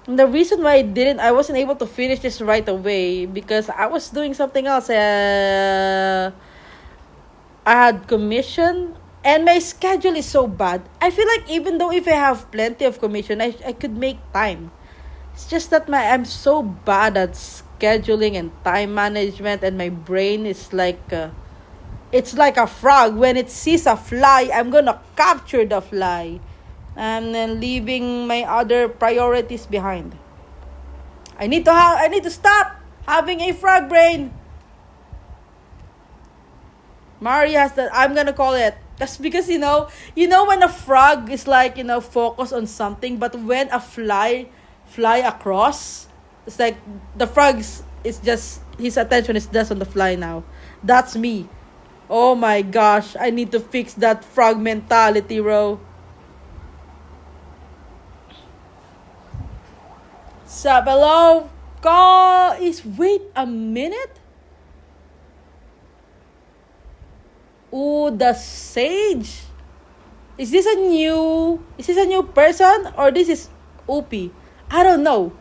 And the reason why I wasn't able to finish this right away, because I was doing something else. I had commission, and my schedule is so bad. I feel like even though if I have plenty of commission, I could make time. It's just that I'm so bad at scheduling and time management, and my brain is like it's like a frog. When it sees a fly, I'm gonna capture the fly, and then leaving my other priorities behind. I need to stop having a frog brain. Mari has that. I'm gonna call it. That's because when a frog is like focused on something, but when a fly across, it's like the frog's is just his attention is just on the fly now. That's me. Oh my gosh, I need to fix that frog mentality, bro. Hello, call is wait a minute. Ooh, the sage. Is this a new person or this is Upi? I don't know.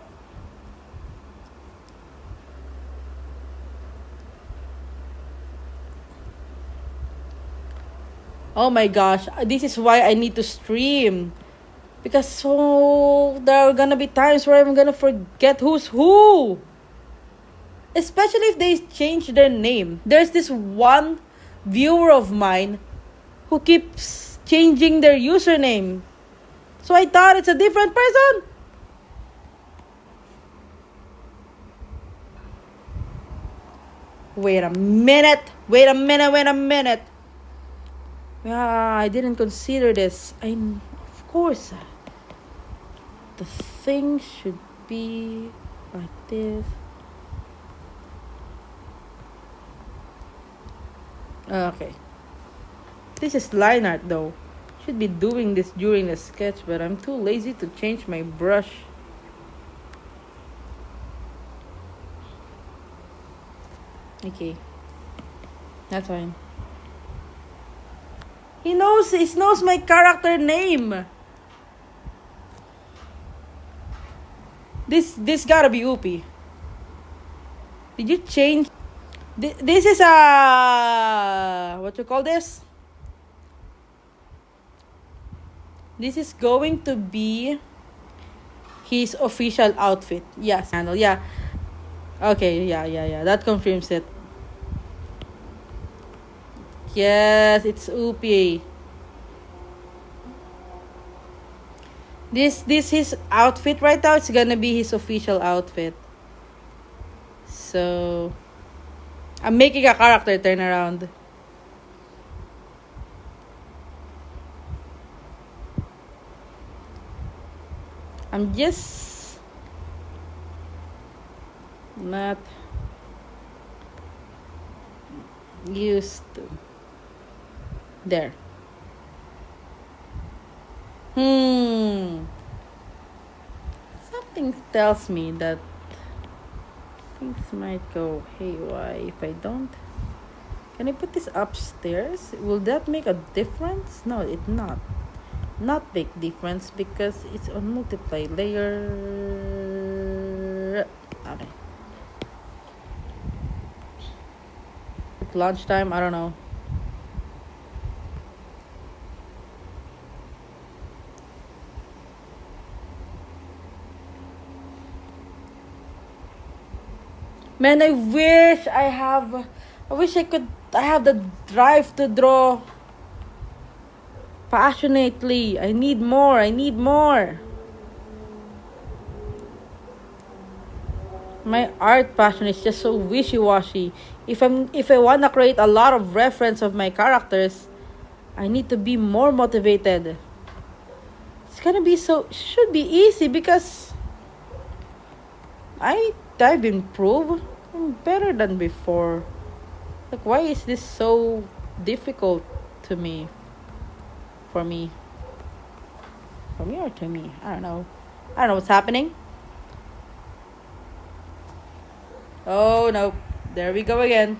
Oh my gosh, this is why I need to stream. Because so there are gonna be times where I'm gonna forget who's who. Especially if they change their name. There's this one viewer of mine who keeps changing their username. So I thought it's a different person. Wait a minute. Wait a minute. Wait a minute. Yeah, I didn't consider this. Of course, the thing should be like this. Okay. This is line art though. Should be doing this during the sketch, but I'm too lazy to change my brush. Okay. That's fine. He knows my character name. This gotta be Upi. Did you change? This is a what you call this? This is going to be his official outfit. Yes, handle. Yeah. Okay. Yeah. That confirms it. Yes, it's Upi. This his outfit right now. It's gonna be his official outfit. So I'm making a character turn around. I'm just not used to. There. Something tells me that things might go haywire if I don't. Can I put this upstairs? Will that make a difference? No, it not. Not big difference because it's on multiply layer. Okay. Lunchtime, I don't know. Man, I wish I have I have the drive to draw passionately. I need more. My art passion is just so wishy-washy. If I wanna create a lot of reference of my characters, I need to be more motivated. It's gonna be should be easy because I've improved. I'm better than before. Like, why is this so difficult to me? For me or to me? I don't know what's happening. Oh no, there we go again.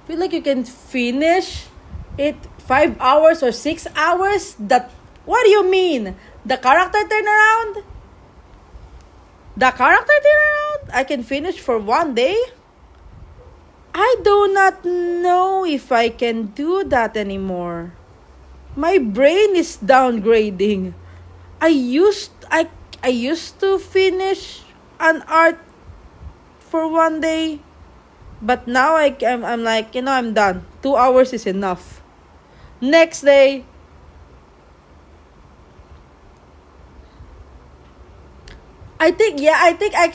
Feel like you can finish it 5 hours or 6 hours. What do you mean? The character turnaround? I can finish for 1 day? I do not know if I can do that anymore. My brain is downgrading. I used to finish an art for 1 day, but now I'm like, I'm done. 2 hours is enough. Next day, I think I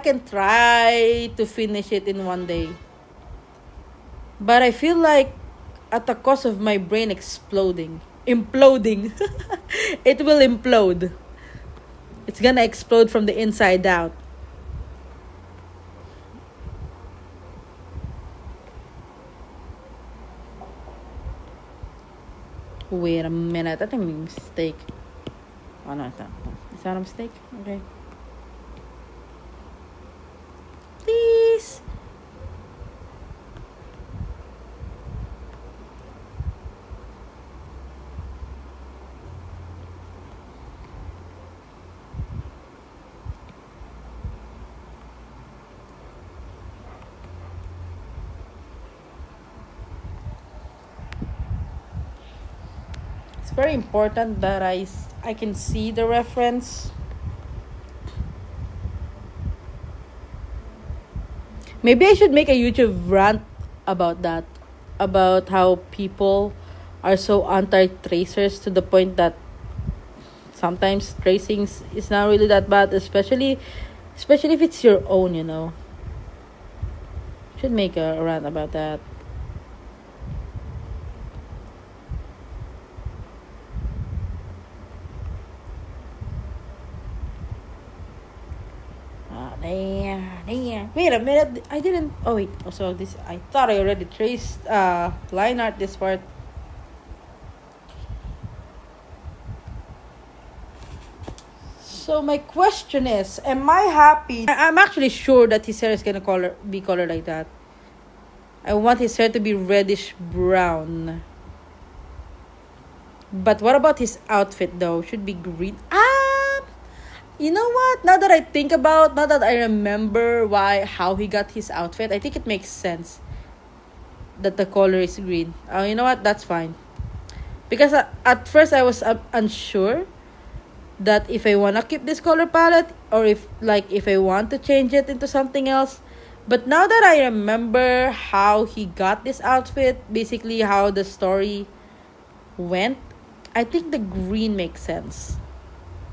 can try to finish it in 1 day. But I feel like at the cost of my brain imploding. It will implode. It's gonna explode from the inside out. Wait a minute. I think I made a mistake. Oh, no, it's not. It's not a mistake? Okay. Please. It's very important that I can see the reference. Maybe I should make a YouTube rant about that. About how people are so anti-tracers to the point that sometimes tracing is not really that bad, especially if it's your own, you know. Should make a rant about that. Damn. Wait a minute. I didn't. Oh wait. Also, this. I thought I already traced line art this part. So my question is, am I happy? I'm actually sure that his hair is gonna be colored like that. I want his hair to be reddish brown. But what about his outfit though? Should be green. You know what? Now that I remember how he got his outfit, I think it makes sense that the color is green. You know what? That's fine. Because at first I was unsure that if I wanna keep this color palette or if I want to change it into something else. But now that I remember how he got this outfit, basically how the story went, I think the green makes sense.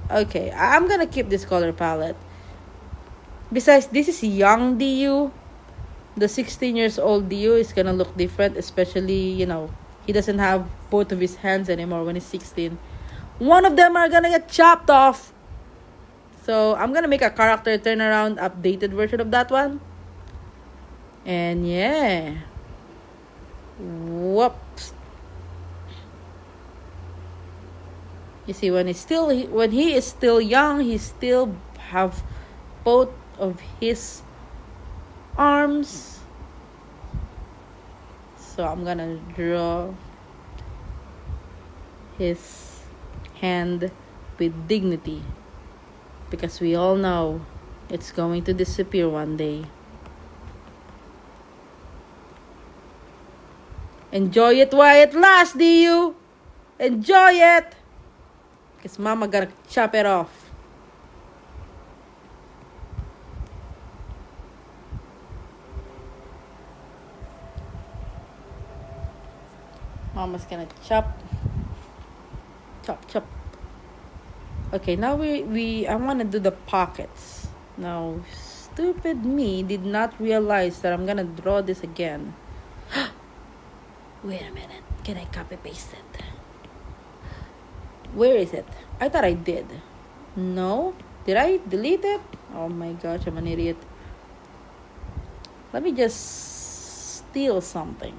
Okay, I'm gonna keep this color palette. Besides, this is young DU. The 16 years old DU is gonna look different, especially, he doesn't have both of his hands anymore when he's 16. One of them are gonna get chopped off. So, I'm gonna make a character turnaround updated version of that one. And yeah. Whoops. You see, when he is still young, he still have both of his arms. So I'm gonna draw his hand with dignity, because we all know it's going to disappear one day. Enjoy it while it lasts, DU. Enjoy it. Because mama gonna chop it off. Mama's gonna chop. Okay, now I wanna do the pockets. Now, stupid me did not realize that I'm gonna draw this again. Wait a minute. Can I copy paste it? Where is it? I thought I did. No? Did I delete it? Oh my gosh, I'm an idiot. Let me just steal something.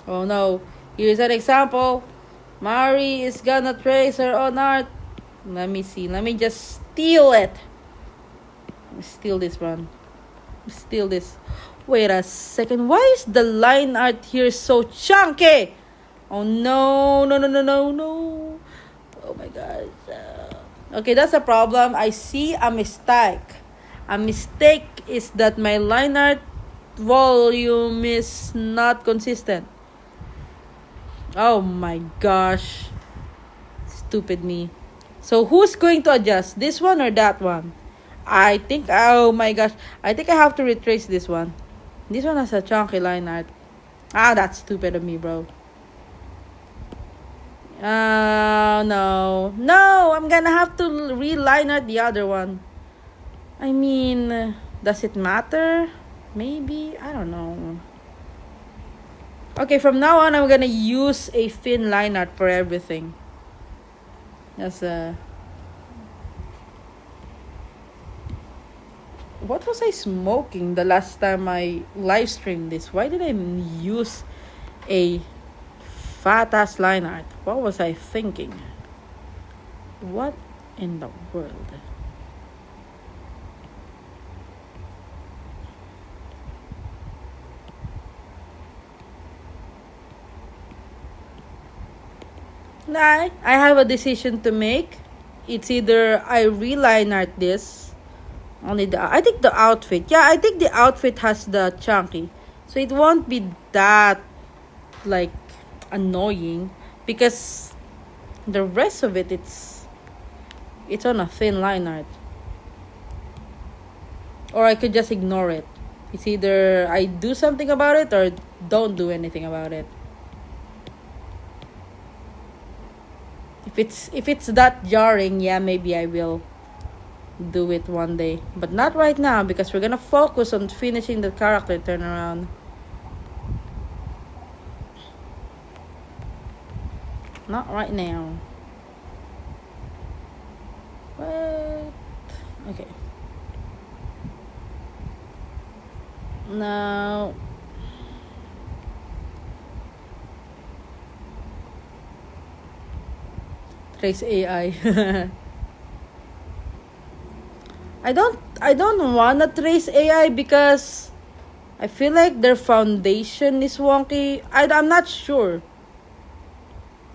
Oh no. Here's an example. Mari is gonna trace her own art. Let me see. Let me just steal it. Let me steal this one. Steal this. Wait a second. Why is the line art here so chunky? Oh no. Oh my god. Okay, that's a problem. I see a mistake. A mistake is that my line art volume is not consistent. Oh my gosh. Stupid me. So who's going to adjust? This one or that one? Oh my gosh. I think I have to retrace this one. This one has a chunky line art. That's stupid of me, bro. No. No, I'm gonna have to reline art the other one. I mean, does it matter? Maybe? I don't know. Okay, from now on, I'm gonna use a thin line art for everything. What was I smoking the last time I live streamed this? Why did I use a Fat ass line art. What was I thinking? What in the world? Nah, I have a decision to make. It's either I reline art this. Only the I think the outfit. Yeah, I think the outfit has the chunky. So it won't be that like annoying because the rest of it it's on a thin line art. Or I could just ignore it. It's either I do something about it or don't do anything about it. If it's that jarring, yeah, maybe I will do it one day. But not right now because we're gonna focus on finishing the character turnaround. Not right now. What? Okay. Now trace AI. I don't wanna trace AI because I feel like their foundation is wonky. I'm not sure.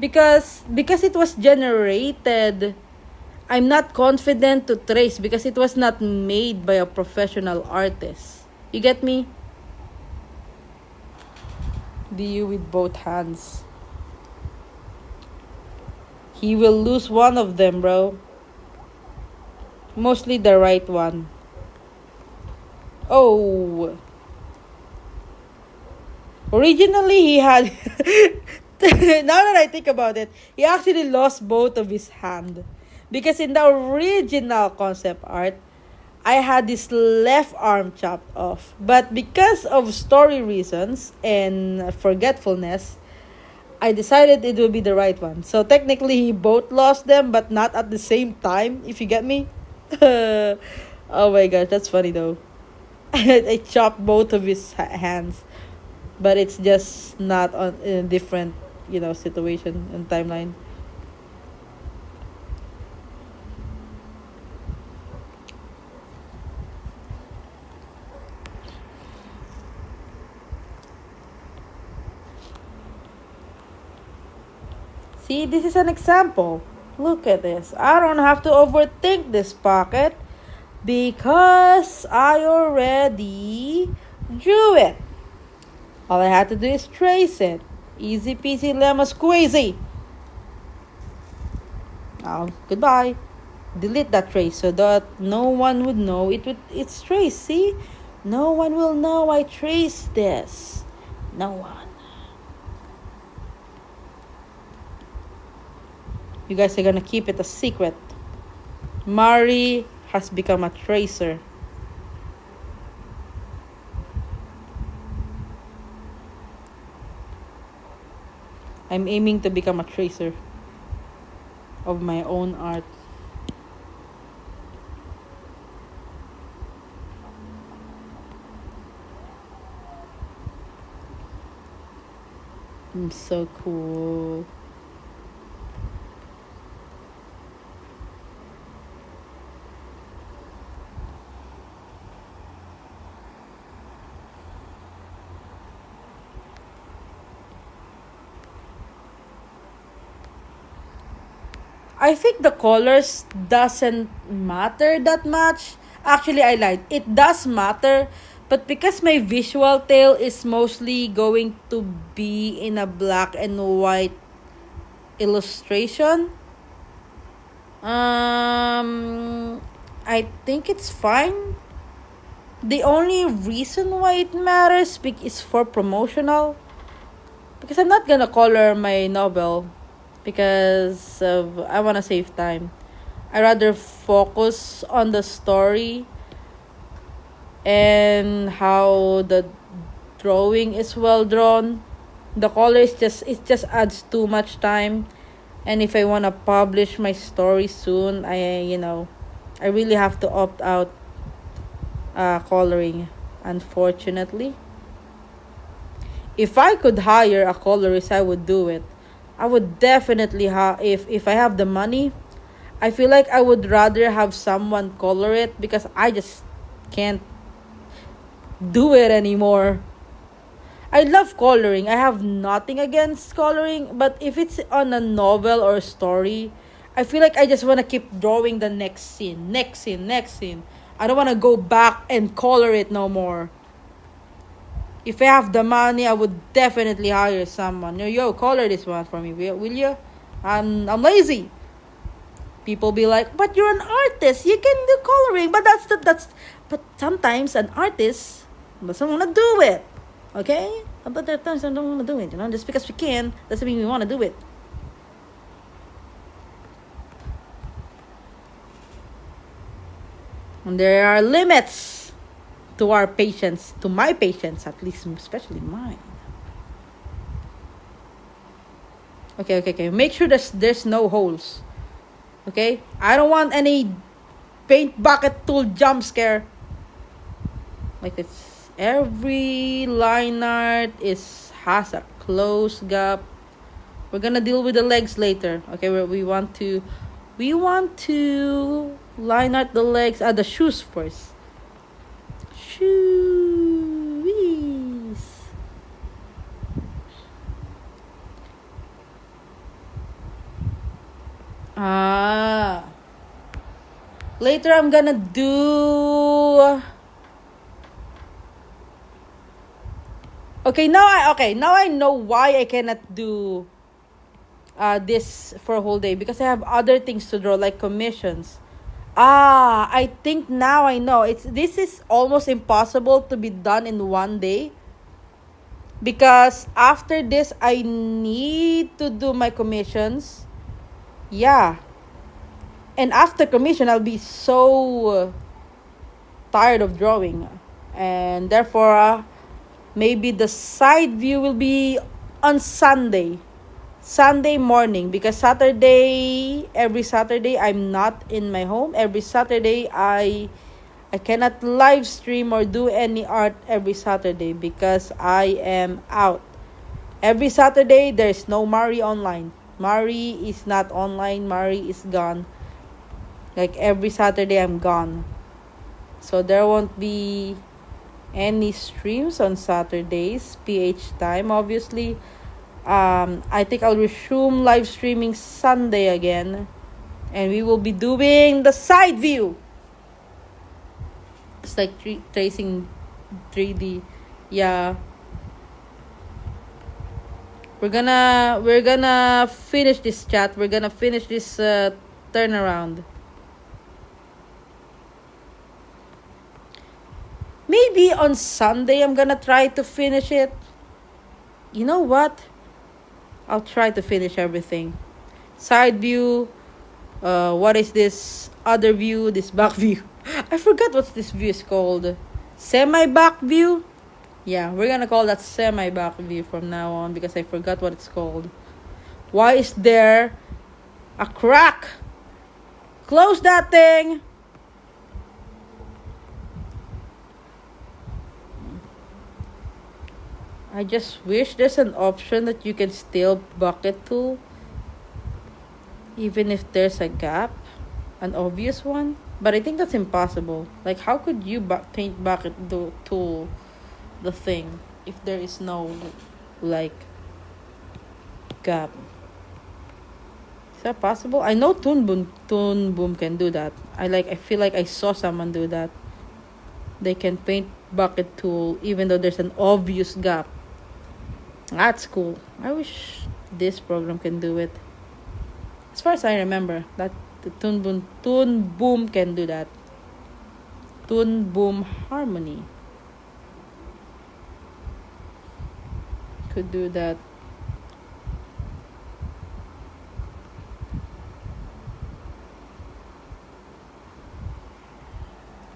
Because it was generated, I'm not confident to trace because it was not made by a professional artist. You get me? DU with both hands. He will lose one of them, bro. Mostly the right one. Oh. Originally, he had. Now that I think about it, he actually lost both of his hand. Because in the original concept art, I had this left arm chopped off. But because of story reasons and forgetfulness, I decided it would be the right one. So technically, he both lost them, but not at the same time, if you get me. Oh my gosh, that's funny though. I chopped both of his hands, but it's just not on in a different, situation and timeline. See, this is an example. Look at this. I don't have to overthink this pocket because I already drew it. All I had to do is trace it. Easy peasy lemon squeezy. Oh, goodbye. Delete that trace so that no one would know it's traced. See? No one will know I traced this. No one. You guys are gonna keep it a secret. Mari has become a tracer. I'm aiming to become a tracer of my own art. I'm so cool. I think the colors doesn't matter that much. Actually, I lied. It does matter, but because my visual tale is mostly going to be in a black and white illustration, I think it's fine. The only reason why it matters is for promotional because I'm not gonna color my novel because I want to save time. I rather focus on the story and how the drawing is well drawn. The color is just it just adds too much time. And if I want to publish my story soon, I really have to opt out coloring, unfortunately. If I could hire a colorist, I would do it. I would definitely have, if I have the money, I feel like I would rather have someone color it because I just can't do it anymore. I love coloring. I have nothing against coloring, but if it's on a novel or a story, I feel like I just want to keep drawing the next scene, next scene, next scene. I don't want to go back and color it no more. If I have the money, I would definitely hire someone. Yo, color this one for me, will you? I'm lazy. People be like, but you're an artist. You can do coloring, but but sometimes an artist doesn't want to do it. Okay? But there are times I don't want to do it. Just because we can doesn't mean we want to do it. And there are limits to our patience, to my patience, at least, especially mine. Okay. Make sure there's no holes. Okay? I don't want any paint bucket tool jump scare. Like it's every line art has a close gap. We're gonna deal with the legs later. Okay, we want to line art the legs, the shoes first. Shoes. Later I'm gonna do. Now I know why I cannot do this for a whole day, because I have other things to draw, like commissions. I think now I know. This is almost impossible to be done in one day, because after this I need to do my commissions. Yeah. And after commission I'll be so tired of drawing, and therefore maybe the side view will be on Sunday morning, because every Saturday I'm not in my home. Every Saturday I cannot live stream or do any art every Saturday because I am out. Every Saturday there's no Mari online. Mari is not online. Mari is gone. Like every Saturday I'm gone. So there won't be any streams on Saturdays, PH time, obviously. I think I'll resume live streaming Sunday again, and we will be doing the side view. It's like tracing 3D. Yeah. We're gonna finish this chat. We're gonna finish this turnaround. Maybe on Sunday I'm gonna try to finish it. You know what? I'll try to finish everything. Side view. What is this other view? This back view. I forgot what this view is called. Semi-back view? Yeah, we're gonna call that semi-back view from now on, because I forgot what it's called. Why is there a crack? Close that thing! I just wish there's an option that you can still bucket tool, even if there's a gap, an obvious one. But I think that's impossible. Like, how could you paint bucket tool the thing if there is no, like, gap? Is that possible? I know Toon Boom can do that. I feel like I saw someone do that. They can paint bucket tool even though there's an obvious gap. That's cool. I wish this program can do it. As far as I remember, that the Toon Boom can do that. Toon Boom Harmony could do that.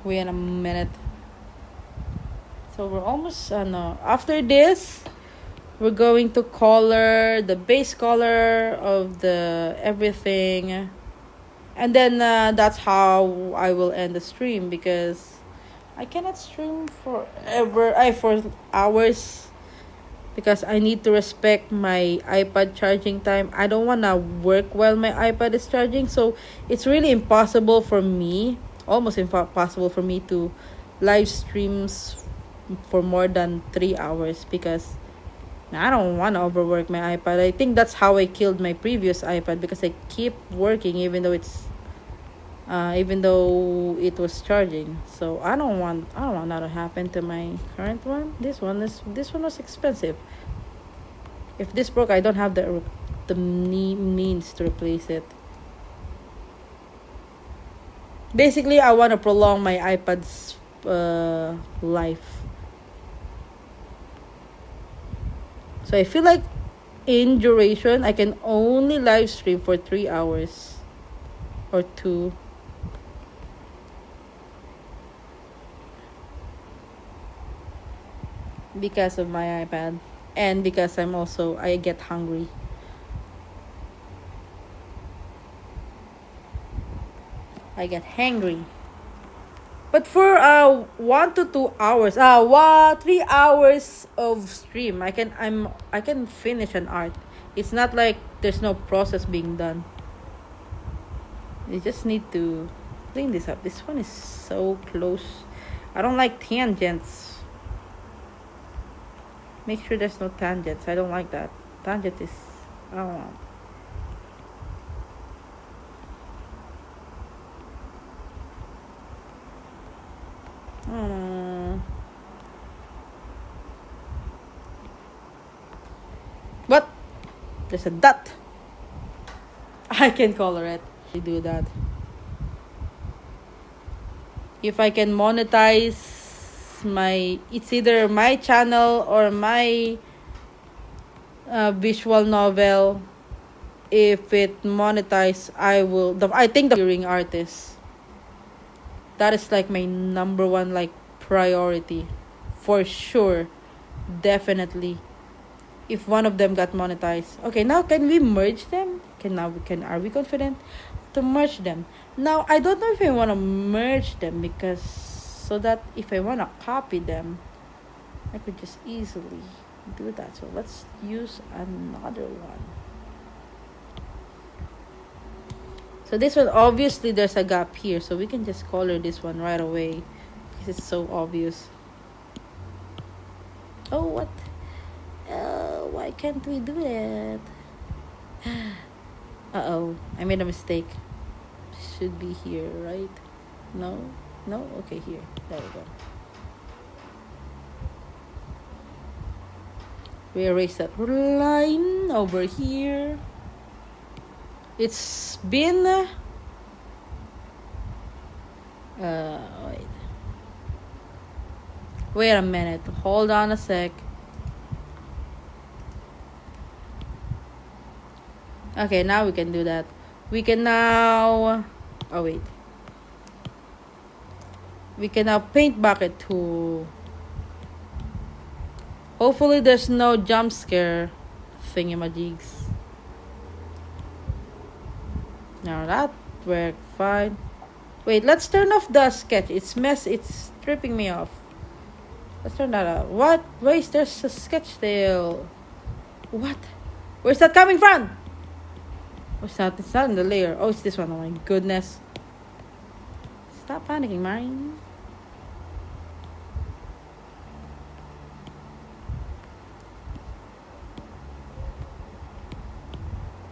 Wait a minute. So we're almost no. After this, we're going to color the base color of the everything, and then that's how I will end the stream, because I cannot stream for hours. because I need to respect my iPad charging time. I don't want to work while my iPad is charging. So it's really impossible for me, almost impossible for me to live streams for more than 3 hours because I don't want to overwork my iPad. I think that's how I killed my previous iPad because I keep working even though it was charging. So I don't want that to happen to my current one. This one was expensive. If this broke, I don't have the means to replace it. Basically, I want to prolong my iPad's life. So I feel like in duration, I can only live stream for 3 hours or 2. Because of my iPad and because I get hungry. I get hangry. But for 1 to 2 hours, 3 hours of stream, I can finish an art. It's not like there's no process being done. You just need to clean this up. This one is so close. I don't like tangents. Make sure there's no tangents. I don't like that. Tangent is, I don't want. What? There's a dot. I can color it. I do that. If I can monetize it's either my channel or my visual novel. If it monetize, I think the hearing artist. That is like my number one like priority, for sure, definitely. If one of them got monetized, okay. Now can we merge them? Are we confident to merge them? Now I don't know if I want to merge them because so that if I want to copy them, I could just easily do that. So let's use another one. So this one, obviously there's a gap here, so we can just color this one right away because it's so obvious. Oh, what? Why can't we do it? Uh-oh, I made a mistake. Should be here, right? No? Okay, here. There we go. We erase that line over here. It's been wait a minute, hold on a sec. Okay, now we can do that. We can now we can now paint bucket to hopefully there's no jump scare thingamajigs. Now that worked fine. Wait, let's turn off the sketch. It's tripping me off. Let's turn that off. What? Wait, there's a sketch still. What? Where's that coming from? It's not in the layer. Oh, it's this one. Oh my goodness. Stop panicking, Marine.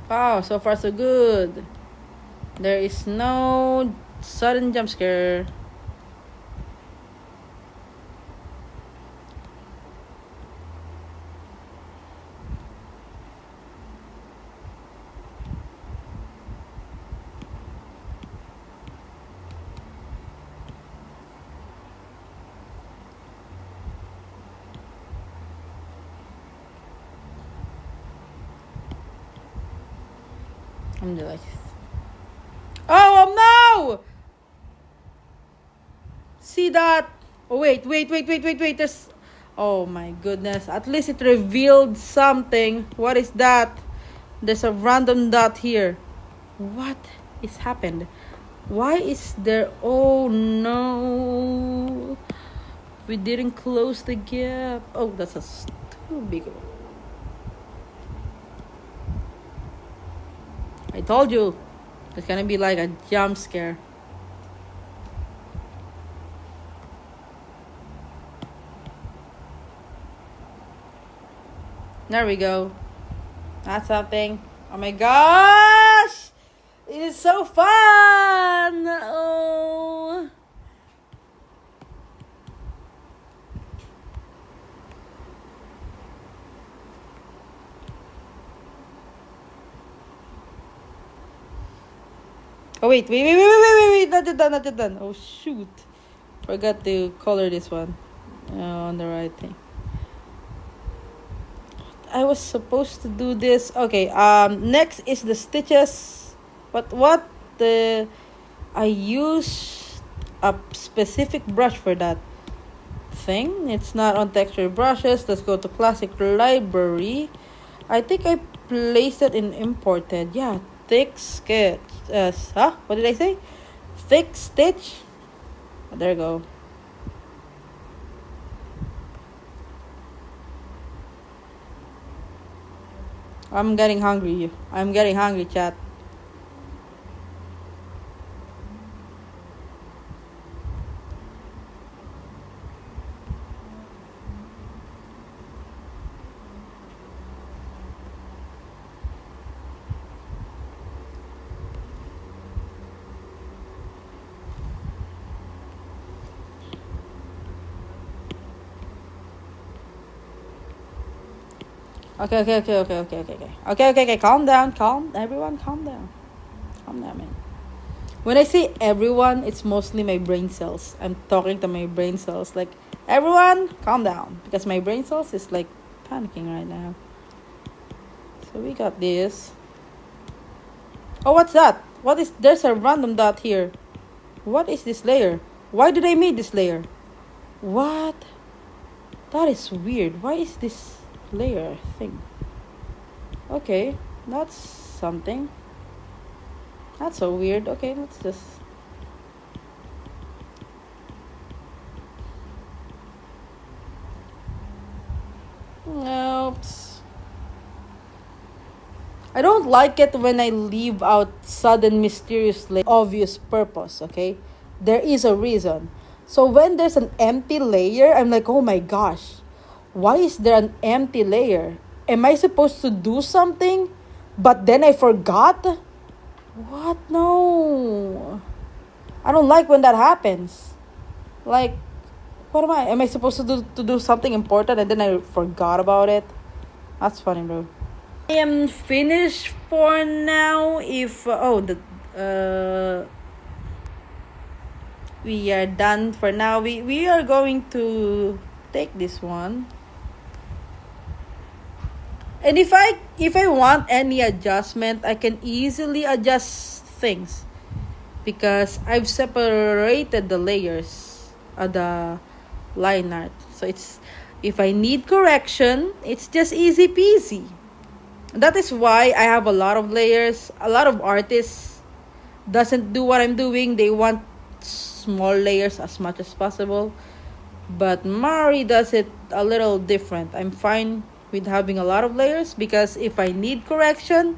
Wow, so far so good. There is no sudden jump scare. I'm delighted. Oh no! See that? Oh wait. There's. Oh my goodness. At least it revealed something. What is that? There's a random dot here. What is happened? Why is there? Oh no! We didn't close the gap. Oh, that's too big. I told you. It's gonna be like a jump scare. There we go. That's something. Oh my gosh! It is so fun! Oh. Oh wait, not yet done, not yet done. Oh shoot. Forgot to color this one. On the right thing. I was supposed to do this. Okay, next is the stitches. But what the I use a specific brush for that thing. It's not on texture brushes. Let's go to classic library. I think I placed it in imported. Yeah, thick sketch. What did I say? Thick stitch. There you go. I'm getting hungry. I'm getting hungry, chat. Okay. Calm down. Everyone, calm down. Calm down, man. When I say everyone, it's mostly my brain cells. I'm talking to my brain cells. Like, everyone, calm down. Because my brain cells is like panicking right now. So we got this. Oh, what's that? There's a random dot here. What is this layer? Why did I make this layer? What? That is weird. Why is this layer thing? Okay, that's something. That's so weird. Okay, let's just... Oops. I don't like it when I leave out sudden, mysteriously obvious purpose, okay? There is a reason. So when there's an empty layer, I'm like, oh my gosh, why is there an empty layer? Am I supposed to do something, but then I forgot? What? No. I don't like when that happens. Like, what am I? Am I supposed to do something important and then I forgot about it? That's funny, bro. I am finished for now. We are done for now. We are going to take this one. And if I want any adjustment, I can easily adjust things because I've separated the layers of the line art. So it's, if I need correction, it's just easy peasy. That is why I have a lot of layers. A lot of artists doesn't do what I'm doing. They want small layers as much as possible. But Mari does it a little different. I'm fine with having a lot of layers because if I need correction,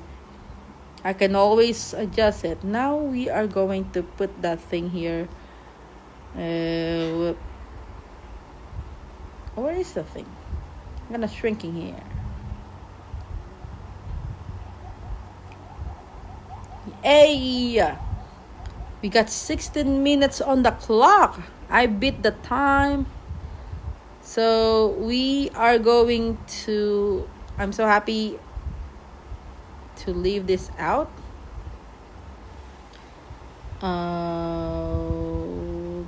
I can always adjust it. Now we are going to put that thing here. Where is the thing? I'm gonna shrinking here. Hey, we got 16 minutes on the clock. I beat the time. So we are going to, I'm so happy to leave this out.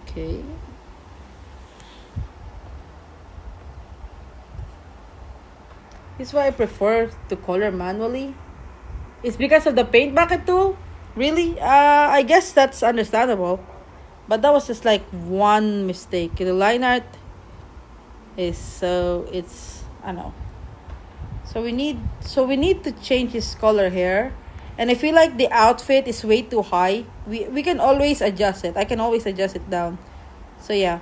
Okay. This is why I prefer to color manually. It's because of the paint bucket tool. Really? I guess that's understandable. But that was just like one mistake. The line art is it's, I don't know. So we need to change his color here. And I feel like the outfit is way too high. We can always adjust it. I can always adjust it down. So yeah.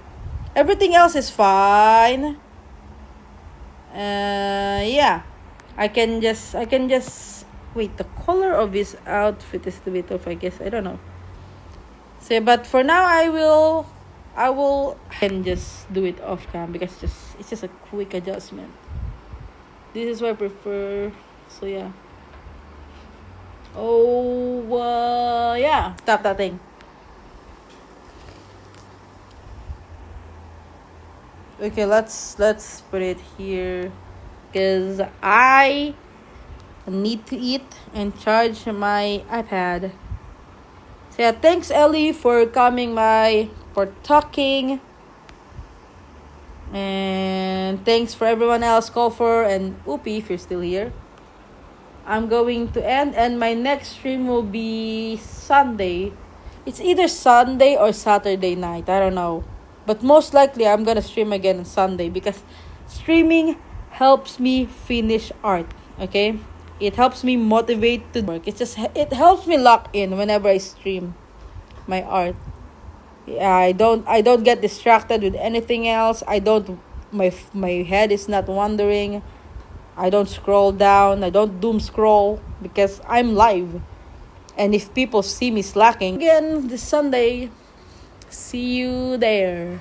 Everything else is fine. Yeah. I can just Wait, the color of his outfit is a bit off, I guess. I don't know. So, but for now, I will and just do it off cam because it's just a quick adjustment. This is what I prefer. So yeah. Oh, yeah. Stop that thing. Okay, let's put it here because I need to eat and charge my iPad. So yeah, thanks Ellie for coming by, for talking. And thanks for everyone else, Kofor and Upi, if you're still here. I'm going to end, and my next stream will be Sunday. It's either Sunday or Saturday night, I don't know. But most likely I'm gonna stream again on Sunday because streaming helps me finish art, okay? It helps me motivate to work. It helps me lock in whenever I stream my art. Yeah, I don't get distracted with anything else. My head is not wandering. I don't scroll down. I don't doom scroll because I'm live. And if people see me slacking again this Sunday, see you there.